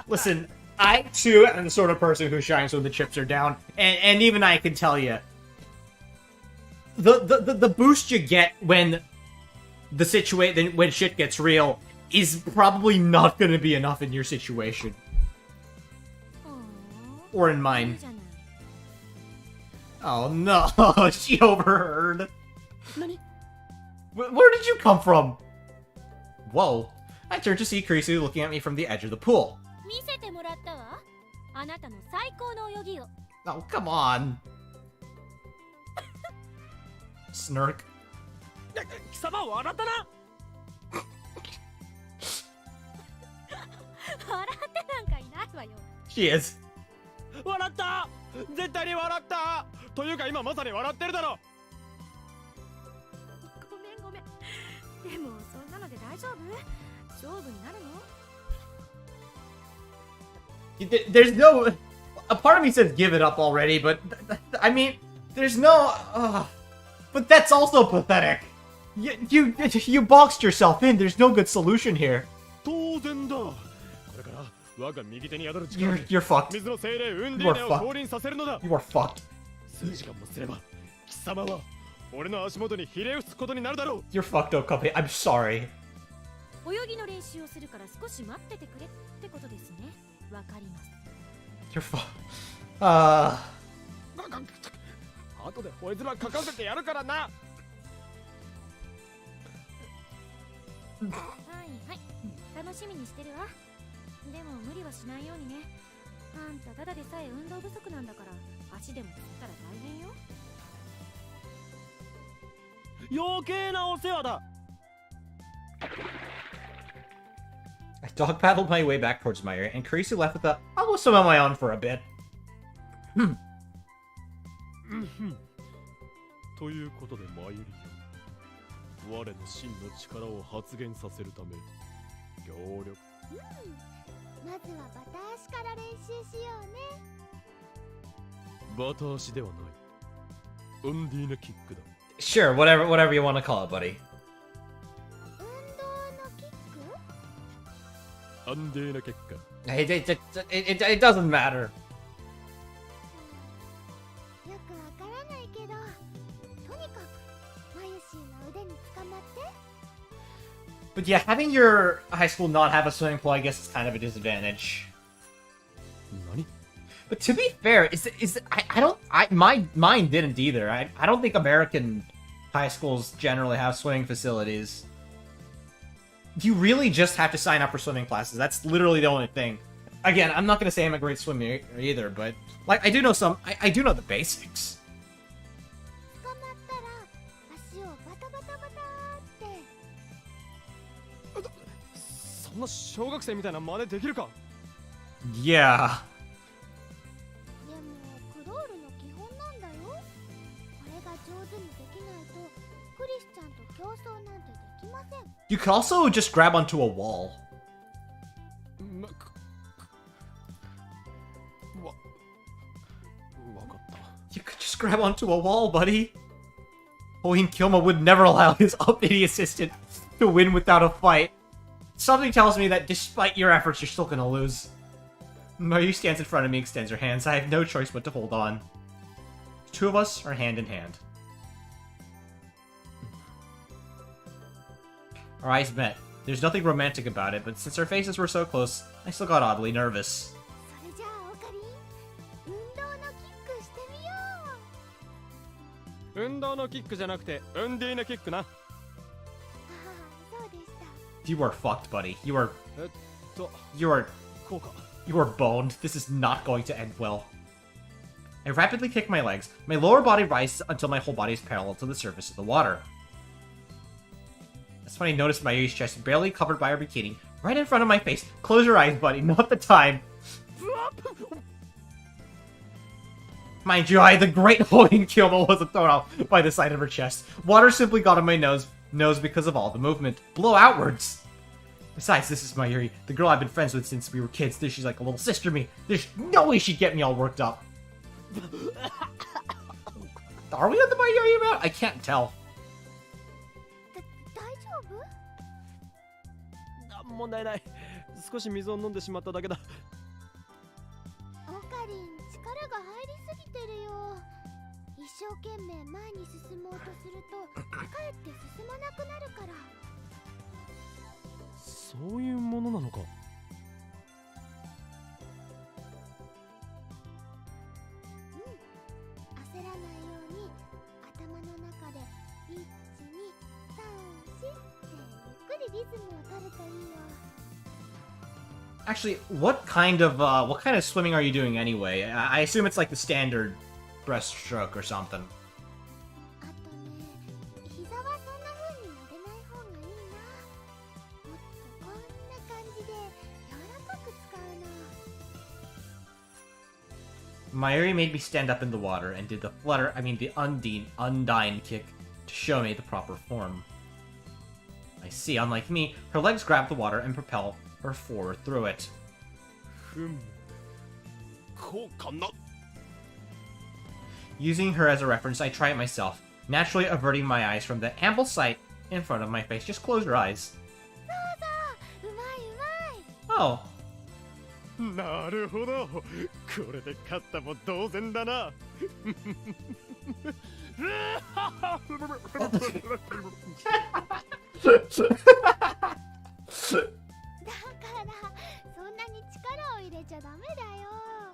Listen, I too am the sort of person who shines when the chips are down, and even I can tell you, the boost you get when when shit gets real is probably not going to be enough in your situation or in mine. Oh no, she overheard. Where did you come from? Whoa. I turned to see Kurisu looking at me from the edge of the pool. 見せてもらったわ。あなたの最高の泳ぎを。 Oh, come on. Snark. 貴様笑ったな。笑ってなんかいないわよ。 She is. 笑った。絶対に笑った。というか今まさに笑ってるだろ。ごめんごめん。でもそんなので大丈夫？勝負になるの？ There's no... A part of me says give it up already, but... I mean, there's no... but that's also pathetic. You boxed yourself in. There's no good solution here. 当当然だ。これから我が右手に宿る力 You're fucked. 水の精霊ウンディーネを You are fucked. 降臨させるのだ。 You are fucked. 数時間もすれば貴様は俺の足元にひれ伏すことになるだろう。 You're fucked, Okabe. I'm sorry. 泳ぎの練習をするから少し待っててくれってことですね。わかります。 You're fucked. 後でこいつら書かせてやるからな。はいはい、楽しみにしてるわ。でも無理はしないようにね。あんたただでさえ運動不足なんだから足でもつったら大変よ。余計なお世話だ。 I dog paddled my way back towards Mayuri, and Kurisu left with a I'll go swim on my own for a bit. ということでマユリよ、我の真の力を発現させるため協力。まずはバタ足から練習しようね。バタ足ではない、ウンディーナキックだ。 Sure, whatever you want to call it, buddy. 運動のキック？アンデーナ結果。It doesn't matter. よくわからないけど、とにかくマユシーの腕に捕まって。 But yeah, having your high school not have a swimming pool, I guess, is kind of a disadvantage. 何？ But to be fair, mine didn't either. I don't think American high schools generally have swimming facilities. You really just have to sign up for swimming classes. That's literally the only thing. Again, I'm not gonna say I'm a great swimmer either, but like I do know I do know the basics. 捕まったら足をバタバタバターって。そんな小学生みたいな真似できるか？ Yeah. でもクロールの基本なんだよ。これが上手にできないとクリスちゃんと競争なんてできません。 You could also just grab onto a wall. わかった。 You could just grab onto a wall, buddy. Hoin Kyoma would never allow his uppity assistant to win without a fight. Something tells me that despite your efforts, you're still gonna lose. Mayu stands in front of me, extends her hands. I have no choice but to hold on. The two of us are hand in hand. Our eyes met. There's nothing romantic about it, but since our faces were so close, I still got oddly nervous. それじゃあオカリン、運動のキックしてみよう。運動のキックじゃなくてウンディーナキックな。ああ、そうでした。 You are fucked, buddy. You are と こうか。 You are boned. This is not going to end well. I rapidly kick my legs. My lower body rises until my whole body is parallel to the surface of the water. That's when I noticed Mayuri's chest barely covered by her bikini, right in front of my face. Close your eyes, buddy. Not the time. Mind you, the great Hoin Kyomo wasn't thrown off by the sight of her chest. Water simply got on my nose because of all the movement. Blow outwards. Besides, this is Mayuri, the girl I've been friends with since we were kids. She's like a little sister to me. There's no way she'd get me all worked up. Are we on the Mayuri route? I can't tell. 大丈夫？問題ない。少し水を飲んでしまっただけだ。オカリン、力が入りすぎてるよ。一生懸命前に進もうとするとかえって進まなくなるから。そういうものなのか。焦らないように頭の中で1、2、3、4ってゆっくりリズムを取るといいよ。 Actually, what kind of swimming are you doing anyway? I assume it's like the standard breaststroke or something. あとね、膝はそんな風に曲げない方がいいな。もっとこんな感じで柔らかく使うの。 Mayuri made me stand up in the water and did the undyne kick to show me the proper form. I see, unlike me, her legs grab the water and propel her forward through it. こうかな。 Using her as a reference, I try it myself, naturally averting my eyes from the ample sight in front of my face. Just close your eyes. そうそう、うまいうまい。Oh. なるほど。これで勝ったも同然だな。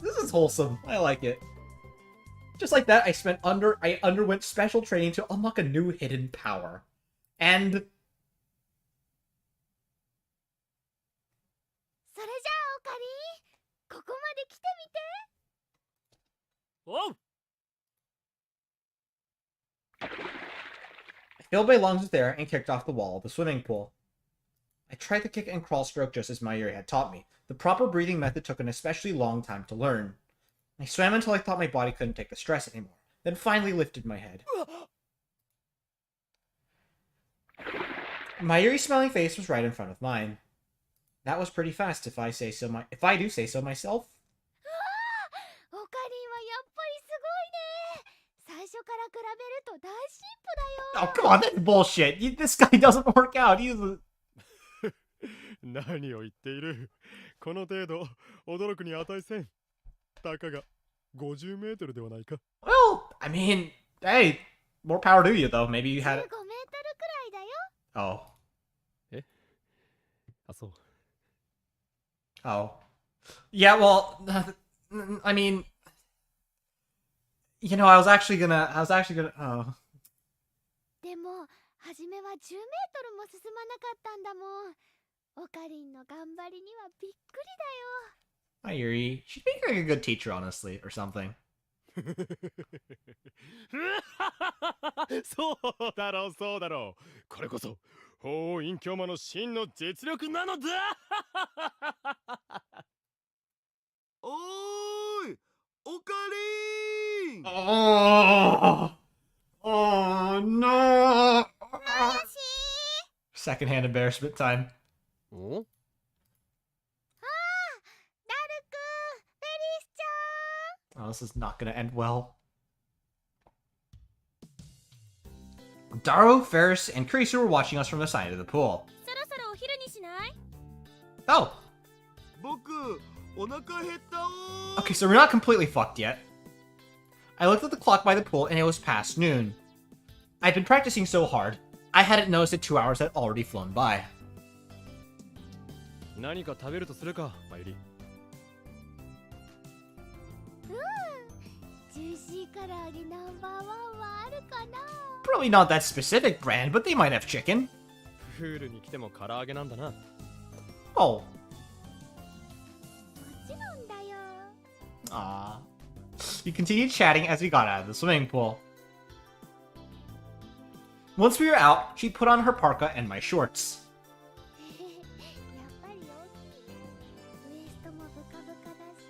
This is wholesome. I like it. Just like that, I underwent special training to unlock a new hidden power. And それじゃあオカリン、ここまで来てみて。おう。 I filled my lungs with air and kicked off the wall of the swimming pool. I tried the kick and crawl stroke just as Mayuri had taught me. The proper breathing method took an especially long time to learn. I swam until I thought my body couldn't take the stress anymore, then finally lifted my head. Mayuri's smiling face was right in front of mine. That was pretty fast, if I do say so myself. オカリンはやっぱりすごいね。最初から比べると大進歩だよ。 Oh, come on, that's bullshit. This guy doesn't work out. He's a... 何を言っている。この程度驚くに値せん。たかが50メートルではないか。Well, I mean, hey, more power to you, though. Maybe you had 15 it. メートルくらいだよ。 Oh. あ、そう。 Oh. Yeah, well, I mean, you know, I was actually gonna, oh. でも、初めは10メートルも進まなかったんだもん。オカリンの頑張りにはびっくりだよ。 Mayuri, she'd be like a good teacher, honestly, or something. そうだろうそうだろう。これこそ法院教魔の真の実力なのだ。おーい、オカリン。 Oh no! よし Secondhand embarrassment time. お？ダルくん、ベリスちゃん。 Oh, this is not gonna end well. Daru, Ferris, and Kurisu were watching us from the side of the pool. そろそろお昼にしない？ Oh! 僕、お腹減ったおー。 Okay, so we're not completely fucked yet. I looked at the clock by the pool and it was past noon. I'd been practicing so hard, I hadn't noticed that 2 hours had already flown by. 何か食べるとするか、マユリ。ジューシー唐揚げナンバーワンはあるかな。 Probably not that specific brand, but they might have chicken. プールに来ても唐揚げなんだな。 Oh. もちろんだよ。 Aww. We continued chatting as we got out of the swimming pool. Once we were out, she put on her parka and my shorts. やっぱり大きいね。ウエストもブカブカだし、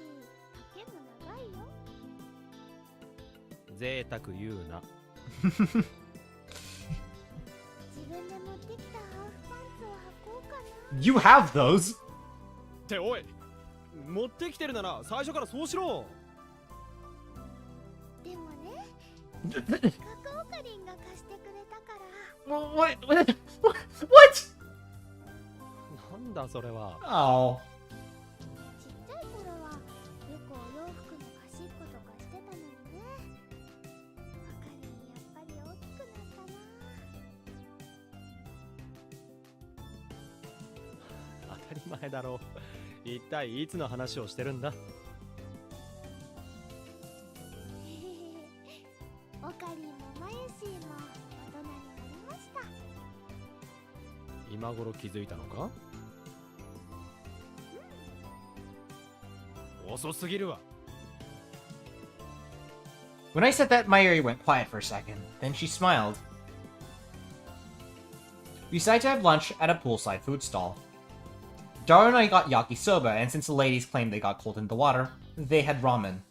丈も長いよ。贅沢言うな。自分で持ってきたハーフパンツを履こうかな。 You have those! っておい、持ってきてるなら最初からそうしろ。でもね、せっかくオカリンが貸してくれたから。 What? なんだそれは。 Oh. ちっちゃい頃はよくお洋服の貸しっことかしてたのにね。オカリンやっぱり大きくなったな。 当たり前だろう。一体いつの話をしてるんだ。オカリンもマユシーも大人になりました。今頃気づいたのか？遅すぎるわ。 When I said that, Mayuri went quiet for a second. Then she smiled. We decided to have lunch at a poolside food stall. Daru and I got yakisoba, and since the ladies claimed they got cold in the water, they had ramen.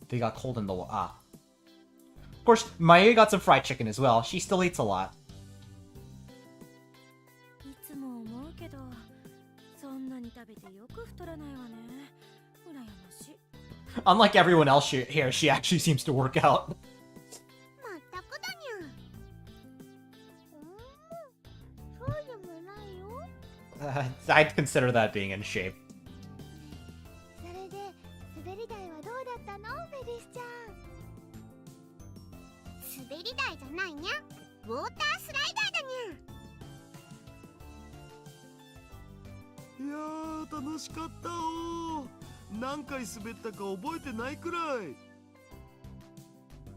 They got cold in the water. Ah. Of course, Mayuri got some fried chicken as well. She still eats a lot. いつも思うけど、そんなに食べてよく太らないわね。羨ましい。 Unlike everyone else here, she actually seems to work out. まったくだにゃ。そうでもないよ。I'd consider that being in shape. それで滑り台はどうだったのフェリスちゃん。滑り台じゃないにゃ、ウォータースライダーだにゃ。いやー楽しかったおー。何回滑ったか覚えてないくらい。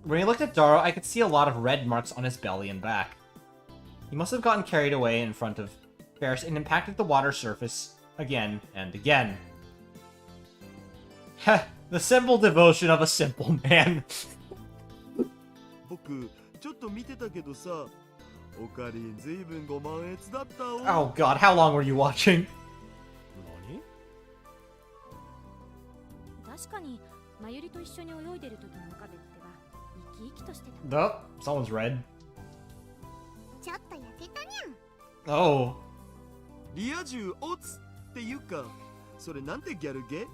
When he looked at Daro, I could see a lot of red marks on his belly and back. He must have gotten carried away in front of Ferris and impacted the water surface again and again. Heh, the simple devotion of a simple man. 僕ちょっと見てたけどさ、オカリンずいぶんご満悦だったお。 Oh god, how long were you watching? 確かにマユリと一緒に泳いでる時の岡部っては生き生きとしてた。 Oh, someone's red. ちょっと焼けたにゃ。 Oh. リア充オツっていうか、それなんてギャルゲ？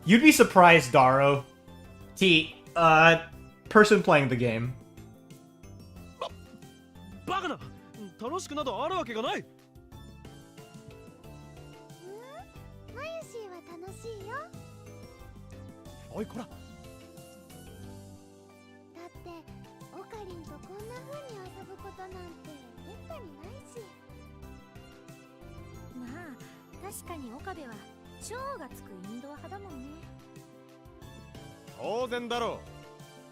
You'd be surprised, Daro. Person playing the game. バカな、楽しくなどあるわけがない。マユシーは楽しいよ。おいこら。だってオカリンとこんな風に遊ぶことなんてめったにないし。まあ確かに岡部は超がつくインドア派だもんね。当然だろう。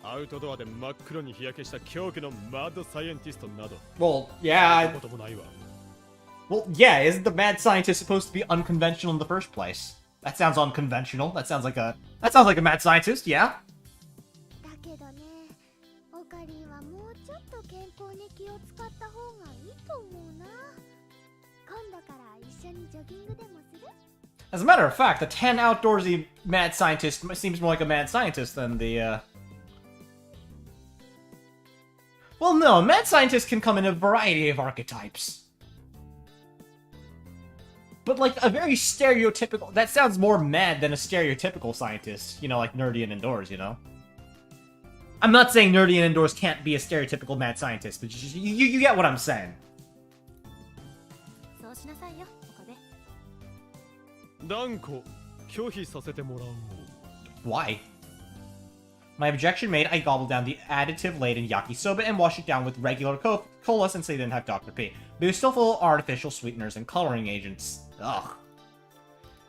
アウトドアで真っ黒に日焼けした狂気のマッドサイエンティストなど。 Well, yeah. こともないわ。 Well, yeah, isn't the mad scientist supposed to be unconventional in the first place? That sounds unconventional. That sounds like a mad scientist, yeah? だけどね、オカリンはもうちょっと健康に気を使った方がいいと思うな。今度から一緒にジョギングでもする？ As a matter of fact, the 10 outdoorsy mad scientist seems more like a mad scientist than the, Well, no, mad scientists can come in a variety of archetypes. But, like, a very stereotypical... That sounds more mad than a stereotypical scientist. You know, like nerdy and indoors, you know? I'm not saying nerdy and indoors can't be a stereotypical mad scientist, but you get what I'm saying. そうしなさいよ岡部。断固拒否させてもらう。 Why? My objection made, I gobbled down the additive-laden yakisoba and washed it down with regular cola since they didn't have Dr. P. But it was still full of artificial sweeteners and coloring agents. Ugh.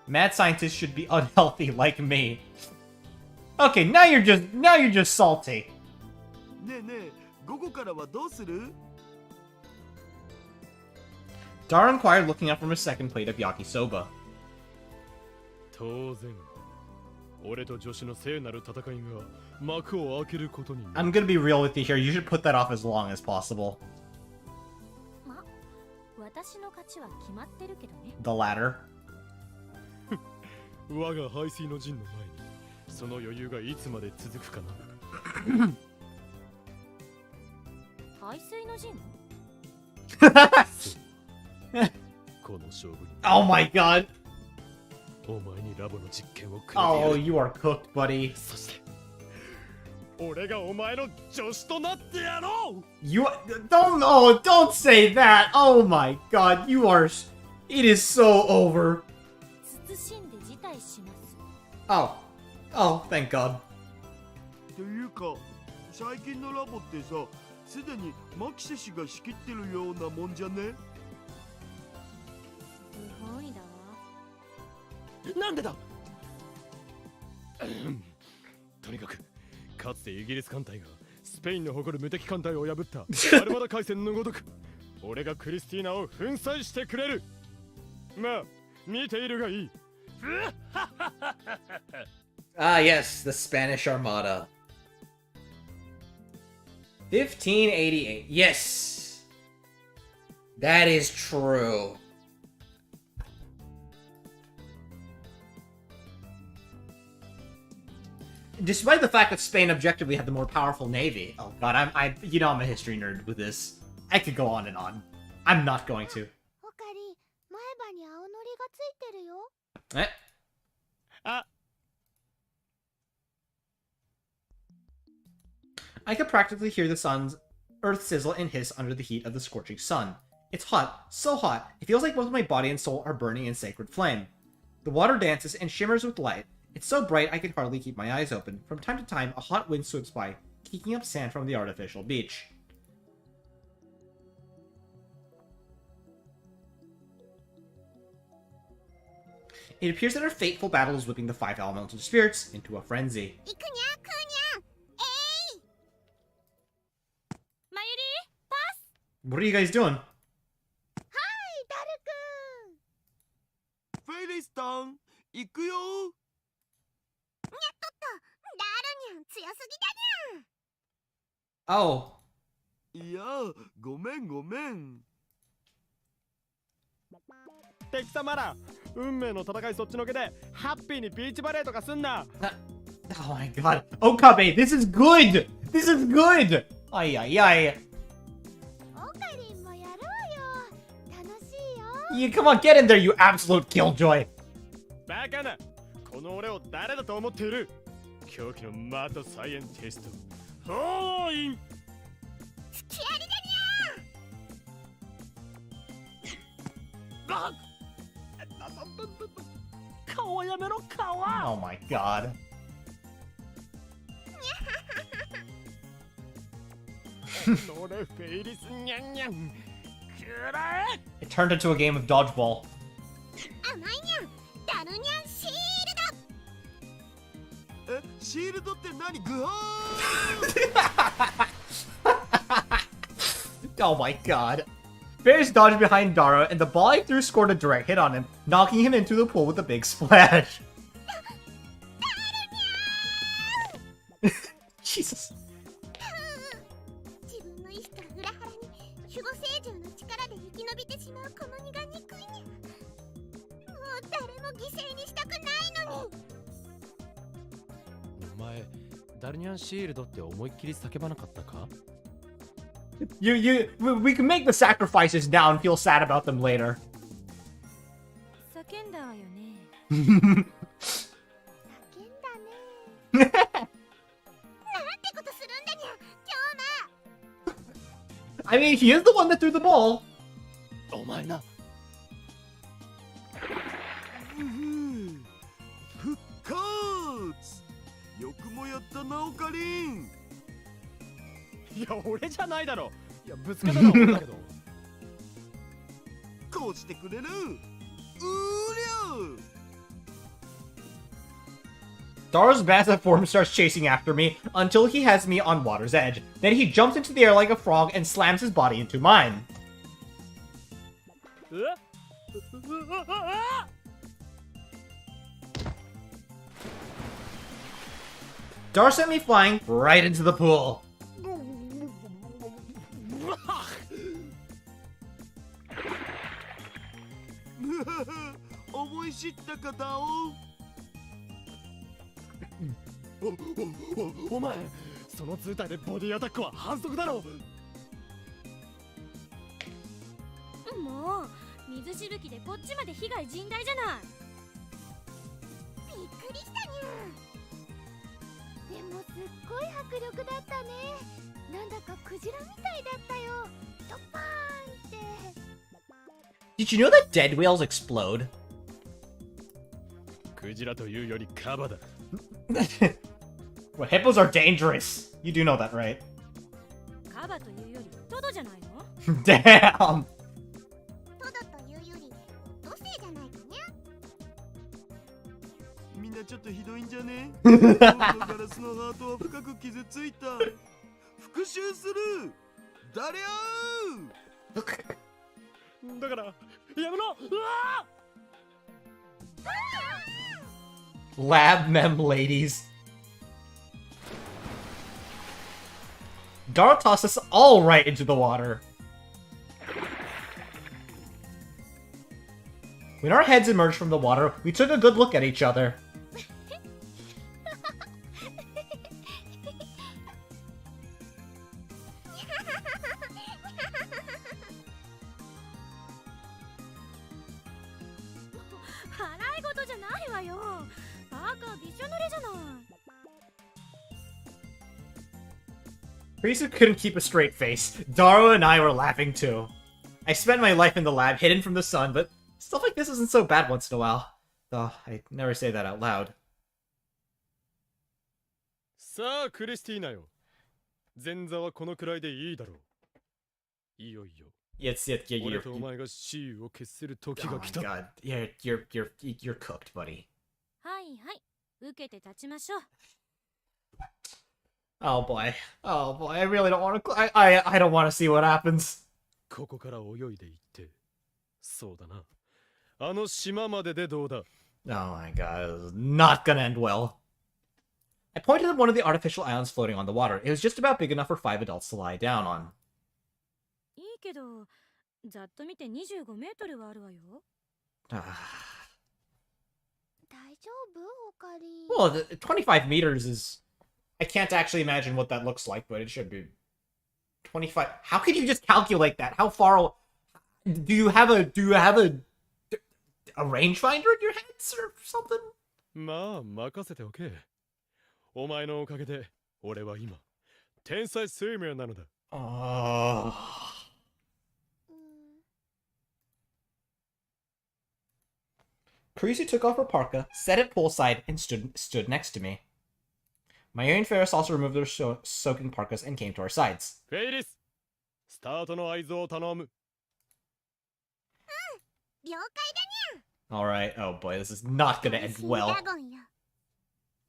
Mad scientists should be unhealthy like me. Okay, now you're just salty. ねえねえ、午後からはどうする？ Dara inquired, looking up from his second plate of yakisoba. 当然。俺と女子の聖なる戦いが幕を開けることに。 I'm gonna be real with you here. You should put that off as long as possible. ま、私の勝ちは決まってるけどね。 The latter. 我が排水の陣の前にその余裕がいつまで続くかな。排水の陣？この勝負に。 Oh my god. お前にラボの実験をくれてや Oh, る。 you are cooked, buddy. そして俺がお前の助手となってやろう。 You don't say that. Oh my god, you are. It is so over. 謹んで辞退します。 Oh, thank God. というか、最近のラボってさ、すでにマキセ氏が仕切ってるようなもんじゃね？不本意だわ。なんでだ。とにかくかつてイギリス艦隊がスペインの誇る無敵艦隊を破ったアルマダ海戦のごとく俺がクリスティーナを粉砕してくれる。まあ見ているがいい。Ah, yes, the Spanish Armada. 1588. Yes. That is true. Despite the fact that Spain objectively had the more powerful navy. Oh god, I'm a history nerd with this. I could go on and on. I'm not going to. オカリン、前歯に青のりがついてるよ。Eh? あ、 I could practically hear the sun's earth sizzle and hiss under the heat of the scorching sun. It's hot, so hot, it feels like both my body and soul are burning in sacred flame. The water dances and shimmers with light. It's so bright I can hardly keep my eyes open. From time to time, a hot wind sweeps by, kicking up sand from the artificial beach. It appears that our fateful battle is whipping the 5 elemental spirits into a frenzy. 行くにゃくにゃえい Mayuri, pass! What are you guys doing? はいダルくんフェイリスタン行くよ。ダルニャン強すぎだにゃ Oh. いや、ごめんごめん。敵様ら、運命の戦いそっちのけでハッピーにビーチバレーとかすんな。 Oh my god. Okabe, this is good! This is good! Ay, ay, ay. オカリンもやろうよ楽しいよ You come on, get in there, you absolute killjoy! バカな、この俺を誰だと思っている。狂気のマッドサイエンティスト、ホーイン。付き合いだにゃバッ顔やめろ、顔。 Oh my god. ノレフェイリスニャンニャン。くらえ。 It turned into a game of dodgeball. 甘いにゃダルニャンシールえ、シールドって何？グハー Oh my god. Bears dodged behind Dara, and the ball I threw scored a direct hit on him, knocking him into the pool with a big splash. Jesus. 自分の意志から裏腹に守護聖獣の力で生き延びてしまうこの身が憎いにゃもう誰も犠牲にしたくないのにお前、ダルニャンシールドって思いっきり叫ばなかったか？ We can make the sacrifices now and feel sad about them later. 叫んだわよね。叫んだねなんてことするんだにゃ今日 I mean, he is the one that threw the ball. お前な。復活。よくもやったな、オカリン。いや、俺じゃないだろ。いや、ぶつけたのは俺だけど。こうしてくれる。うりゃ。 Dara's massive form starts chasing after me until he has me on water's edge. Then he jumps into the air like a frog and slams his body into mine. え？ Dara sent me flying right into the pool. 思い知った方を。お前、その図体でボディアタックは反則だろ。もう水しぶきでこっちまで被害甚大じゃない。びっくりしたにゃでもすっごい迫力だったねなんだかクジラみたいだったよドッパーンって Did you know that dead whales explode? クジラというよりカバだ。 Well, hippos are dangerous. You do know that, right? カバというよりトドじゃないの？ Damn! トドというより土星じゃないかにゃみんなちょっとひどいんじゃね？今度ガラスのハートは深く傷ついた。復讐する。だりゃだから、やめろ。うわ Lab mem ladies. Dara tossed us all right into the water. When our heads emerged from the water, we took a good look at each other. Risu couldn't keep a straight face. Dara and I were laughing too. I spent my life in the lab, hidden from the sun, but stuff like this isn't so bad once in a while. Though, I never say that out loud. さあクリスティーナよ。前座はこのくらいでいいだろう。いよいよ。俺とお前が雌雄を決する時 Oh が my 来た。god. You're cooked, buddy. はいはい、受けて立ちましょう。 Oh boy. Oh boy. I really don't want to. I don't want to see what happens. ここから泳いでいって。そうだな。あの島まででどうだ。 Oh my god. This is not gonna end well. I pointed at one of the artificial islands floating on the water. It was just about big enough for 5 adults to lie down on. いいけど、ざっと見て25メートルはあるわよ。Ah. 大丈夫オカリ？ Well, 25 meters is... I can't actually imagine what that looks like, but it should be 25. How can you just calculate that? How far? Do you have a rangefinder in your heads or something? まあ任せておけ。お前のおかげで俺は今天才スイマーなのだ。Oh. Kurisu took off her parka, set it poolside, and stood next to me. Mayuri and Ferris also removed their soaking parkas and came to our sides. フェイリス、スタートの合図を頼む。了解だにゃ。 Alright, oh boy, this is not gonna end well. ダゴンよ。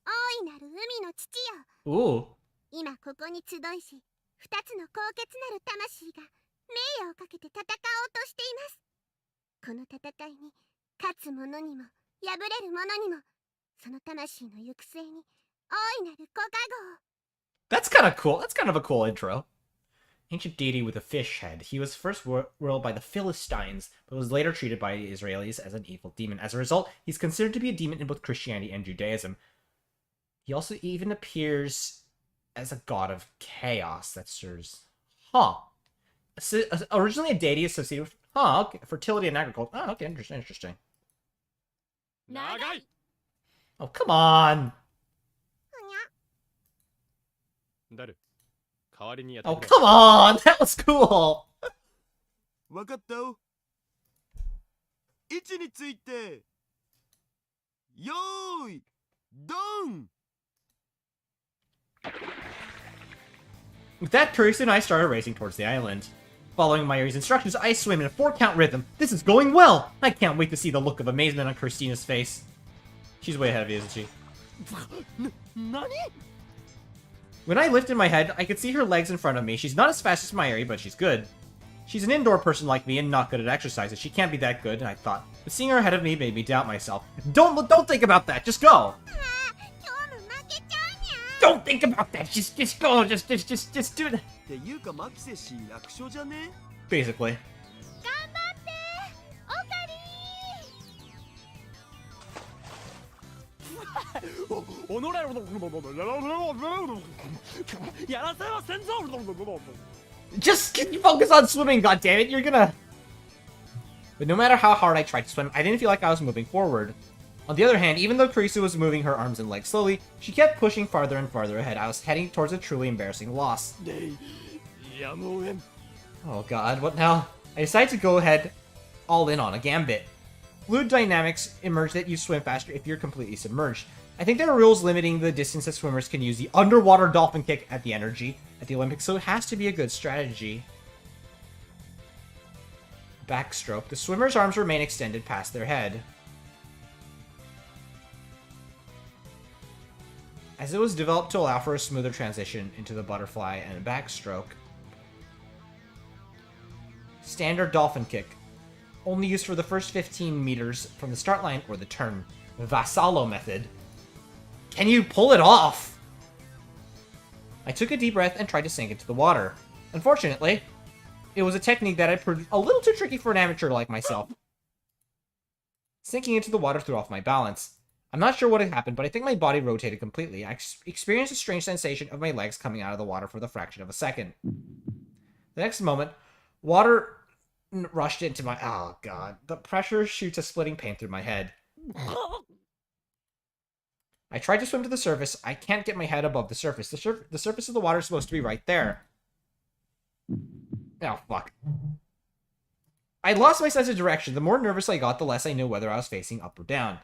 大いなる海の父よ。 Ooh. 今ここに集いし、二つの高潔なる魂が名誉をかけて戦おうとしています。この戦いに勝つ者にも敗れる者にも、その魂の行く末に大いなるご加護を。 That's kind of cool. That's kind of a cool intro. Ancient deity with a fish head. He was first ruled by the Philistines, but was later treated by the Israelis as an evil demon. As a result, he's considered to be a demon in both Christianity and Judaism. He also even appears as a god of chaos that serves... Huh. Originally a deity associated with... Huh, okay. Fertility and agriculture. Oh, okay, interesting. 長い。 Oh, come on! 誰？代わりにやって Oh, くれ。 come on! That was cool! わかったよ。位置について。よーい、ドン。 With that, Kurisu and I started racing towards the island. Following Mayuri's instructions, I swim in a 4-count rhythm. This is going well! I can't wait to see the look of amazement on Christina's face. She's way ahead of you, isn't she? 何？ When I lifted my head, I could see her legs in front of me. She's not as fast as Mayuri, but she's good. She's an indoor person like me and not good at exercises. She can't be that good, I thought. But seeing her ahead of me made me doubt myself. Don't think about that. Just go. 今日も負けちゃうにゃ。 Don't think about that. Just go. Just do it. っていうかマキセ氏楽勝じゃね？ Basically. 頑張ってオカリ。やらせはせんぞ。 Just focus on swimming, goddammit. You're gonna... But no matter how hard I tried to swim, I didn't feel like I was moving forward. On the other hand, even though Kurisu was moving her arms and legs slowly, she kept pushing farther and farther ahead. I was heading towards a truly embarrassing loss. やむをえん。 Oh god, what now? I decided to go ahead all in on a gambit. Fluid dynamics emerge that you swim faster if you're completely submerged. I think there are rules limiting the distance that swimmers can use the underwater dolphin kick at the energy at the Olympics, so it has to be a good strategy. Backstroke. The swimmer's arms remain extended past their head. As it was developed to allow for a smoother transition into the butterfly and backstroke. Standard dolphin kick. Only used for the first 15 meters from the start line or the turn. Vassallo method. Can you pull it off? I took a deep breath and tried to sink into the water. Unfortunately, it was a technique that had proved a little too tricky for an amateur like myself. Sinking into the water threw off my balance. I'm not sure what had happened, but I think my body rotated completely. I experienced a strange sensation of my legs coming out of the water for the fraction of a second. The next moment, water rushed into my... Oh, God. The pressure shoots a splitting pain through my head. I tried to swim to the surface. I can't get my head above the surface. The surface of the water is supposed to be right there. Oh, fuck. I lost my sense of direction. The more nervous I got, the less I knew whether I was facing up or down.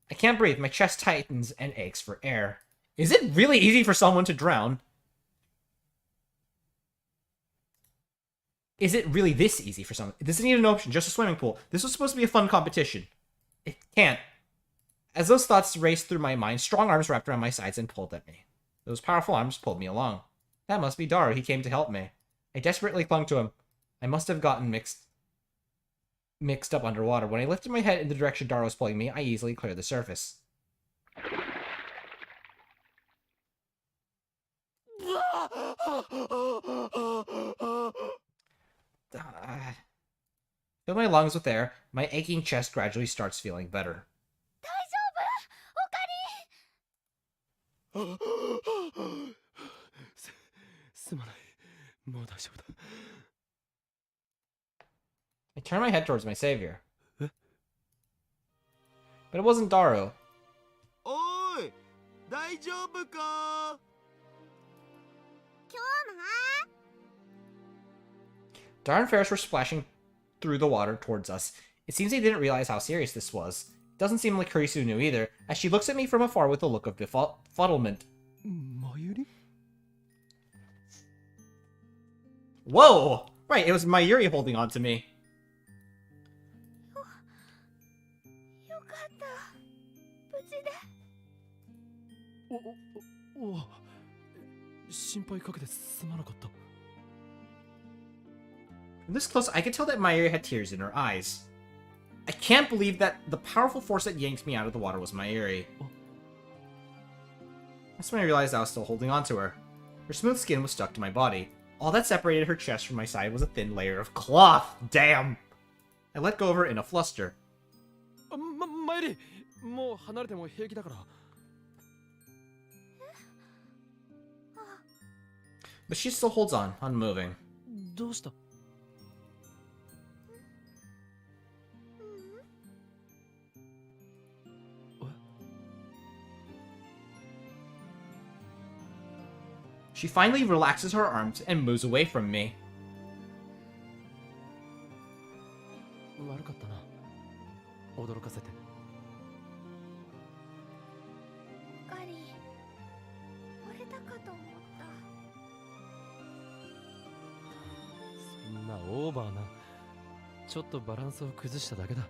I can't breathe. My chest tightens and aches for air. Is it really easy for someone to drown? Is it really this easy for someone? This isn't even an option, just a swimming pool. This was supposed to be a fun competition. It can't. As those thoughts raced through my mind, strong arms wrapped around my sides and pulled at me. Those powerful arms pulled me along. That must be Daru. He came to help me. I desperately clung to him. I must have gotten mixed up underwater. When I lifted my head in the direction Daru was pulling me, I easily cleared the surface. Fill my lungs with air. My aching chest gradually starts feeling better. 大丈夫？オカリン。すまない。もう大丈夫だ。I turned my head towards my savior. But it wasn't Daru. おーい、大丈夫か？今日も Daru and Ferris were splashing through the water towards us. It seems they didn't realize how serious this was. It doesn't seem like Kurisu knew either, as she looks at me from afar with a look of befuddlement. Mayuri? Whoa! Right, it was Mayuri holding on to me. よかった。無事で。お心配かけてすまなかった。 From this close, I could tell that Mayuri had tears in her eyes. I can't believe that the powerful force that yanked me out of the water was Mayuri. That's when I realized I was still holding on to her. Her smooth skin was stuck to my body. All that separated her chest from my side was a thin layer of cloth. Damn! I let go of her in a fluster. マユリ、もう離れても平気だから。But she still holds on, unmoving. どうした？ She finally relaxes her arms and moves away from me. 悪かったな。驚かせて。オカリン、折れたかと思った。そんなオーバーな。ちょっとバランスを崩しただけだ。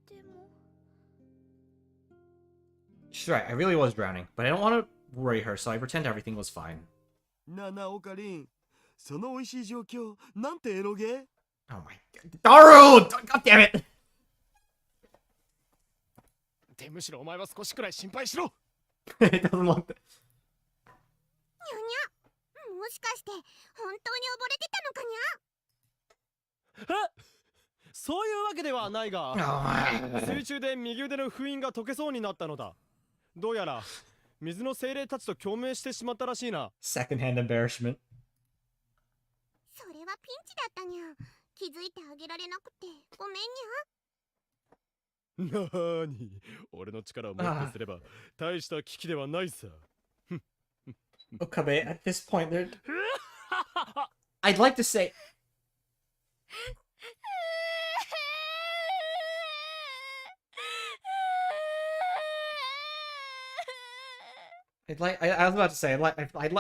でも。 She's right, I really was drowning, but I don't want to worry her, so I pretend everything was fine. なあなあオカリン、その美味しい状況、なんてエロゲ？ Oh my god. Daru! God damn it! でむしろお前は少しくらい心配しろ。It doesn't want that. にゃにゃ。もしかして本当に溺れてたのかにゃ？え？そういうわけではないが、 Oh, 水中で右腕の封印が解けそうになったのだ。どうやら水の精霊たちと共鳴してしまったらしいな。 secondhand embarrassment. それはピンチだったにゃ。気づいてあげられなくてごめんにゃ。なーに、俺の力をもってすれば大した危機ではないさ。 Okabe, at this point, they're... I'd like to say... I was about to say,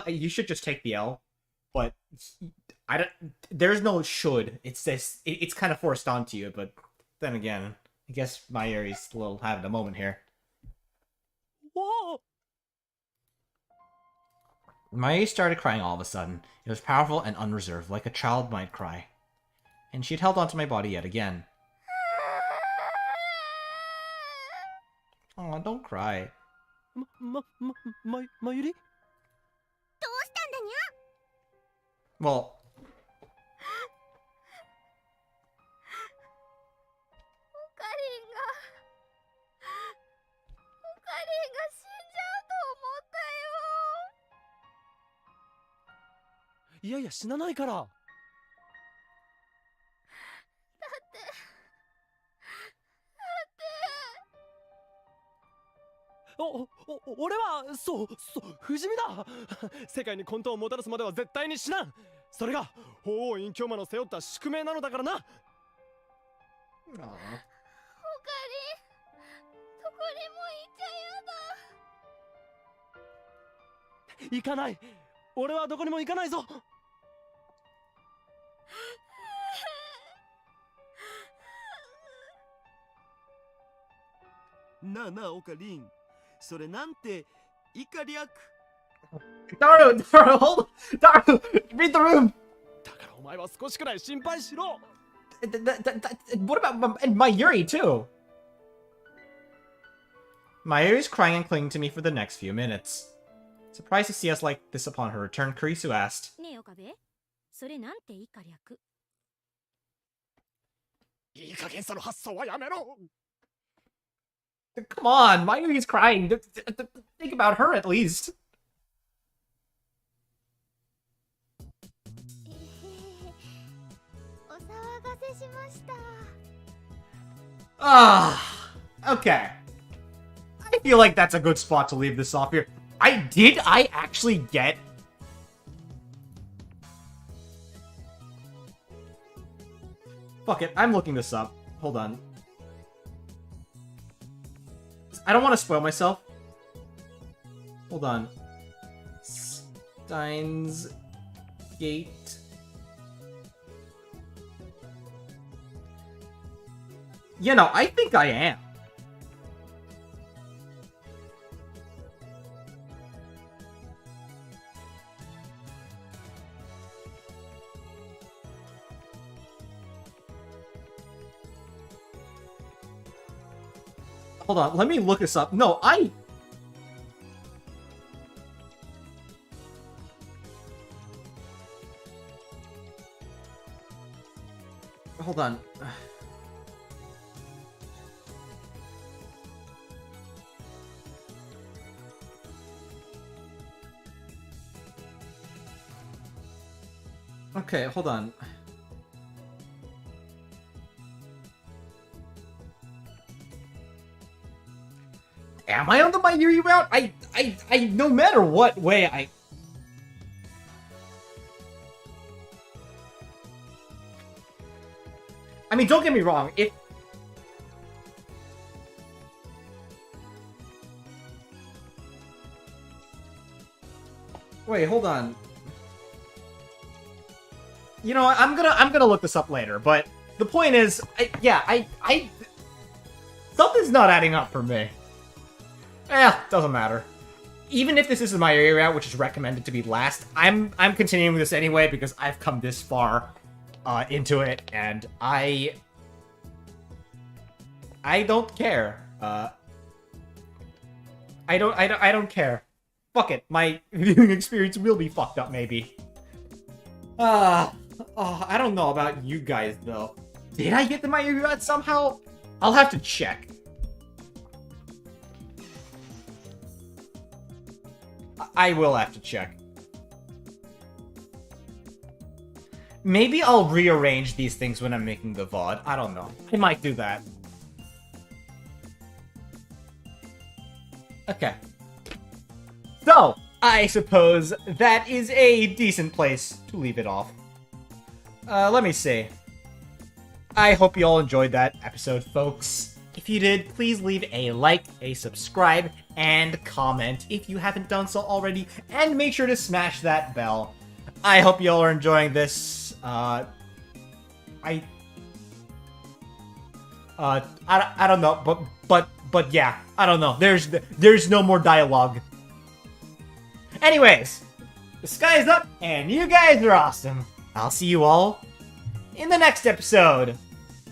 you should just take the L, but I don't. There's no should. It's this. It's kind of forced onto you, but then again, I guess Mayuri's a little having a moment here. Whoa! Mayuri started crying all of a sudden. It was powerful and unreserved, like a child might cry. And she'd held onto my body yet again. Oh, don't cry. マユリ？どうしたんだにゃ？ Well, オカリンが死んじゃうと思ったよ。いやいや死なないから。だって俺はそう不死身だ。世界に混沌をもたらすまでは絶対に死なん。それが法王院教魔の背負った宿命なのだからな。おかりん、どこにも行っちゃやだ。行かない。俺はどこにも行かないぞ。なあなあオカリン、それなんてイカ略。 Daru, Daru, hold on. Daru, read the room. だからお前は少しくらい心配しろ。 What about and Mayuri too? Mayuri's crying and clinging to me for the next few minutes. Surprised to see us like this upon her return, Kurisu asked. ねえ岡部、それなんて以下略？いい加減その発想はやめろ。 Come on, Mayuri's crying. Think about her at least. お騒がせしました。 Ah, okay. I feel like that's a good spot to leave this off here. Did I actually get... Fuck it, I'm looking this up. Hold on. I don't want to spoil myself. Hold on. Steins Gate. You know, I think I am. Hold on, let me look this up. No, Hold on. Okay, hold on. Am I on the Mayuri route? I, no matter what way I mean, don't get me wrong, Wait, hold on. You know what, I'm gonna look this up later, but the point is, something's not adding up for me. Doesn't matter. Even if this is my area route, which is recommended to be last, I'm continuing with this anyway because I've come this far into it, and I don't care. I don't care. Fuck it. My viewing experience will be fucked up, maybe. I don't know about you guys though. Did I get the my area route somehow? I'll have to check. I will have to check. Maybe I'll rearrange these things when I'm making the VOD. I don't know. I might do that. Okay. So, I suppose that is a decent place to leave it off. Let me see. I hope you all enjoyed that episode, folks. If you did, please leave a like, a subscribe, and comment if you haven't done so already, and make sure to smash that bell. I hope you all are enjoying this. I don't know, but yeah, I don't know. There's no more dialogue. Anyways, the sky is up, and you guys are awesome. I'll see you all in the next episode.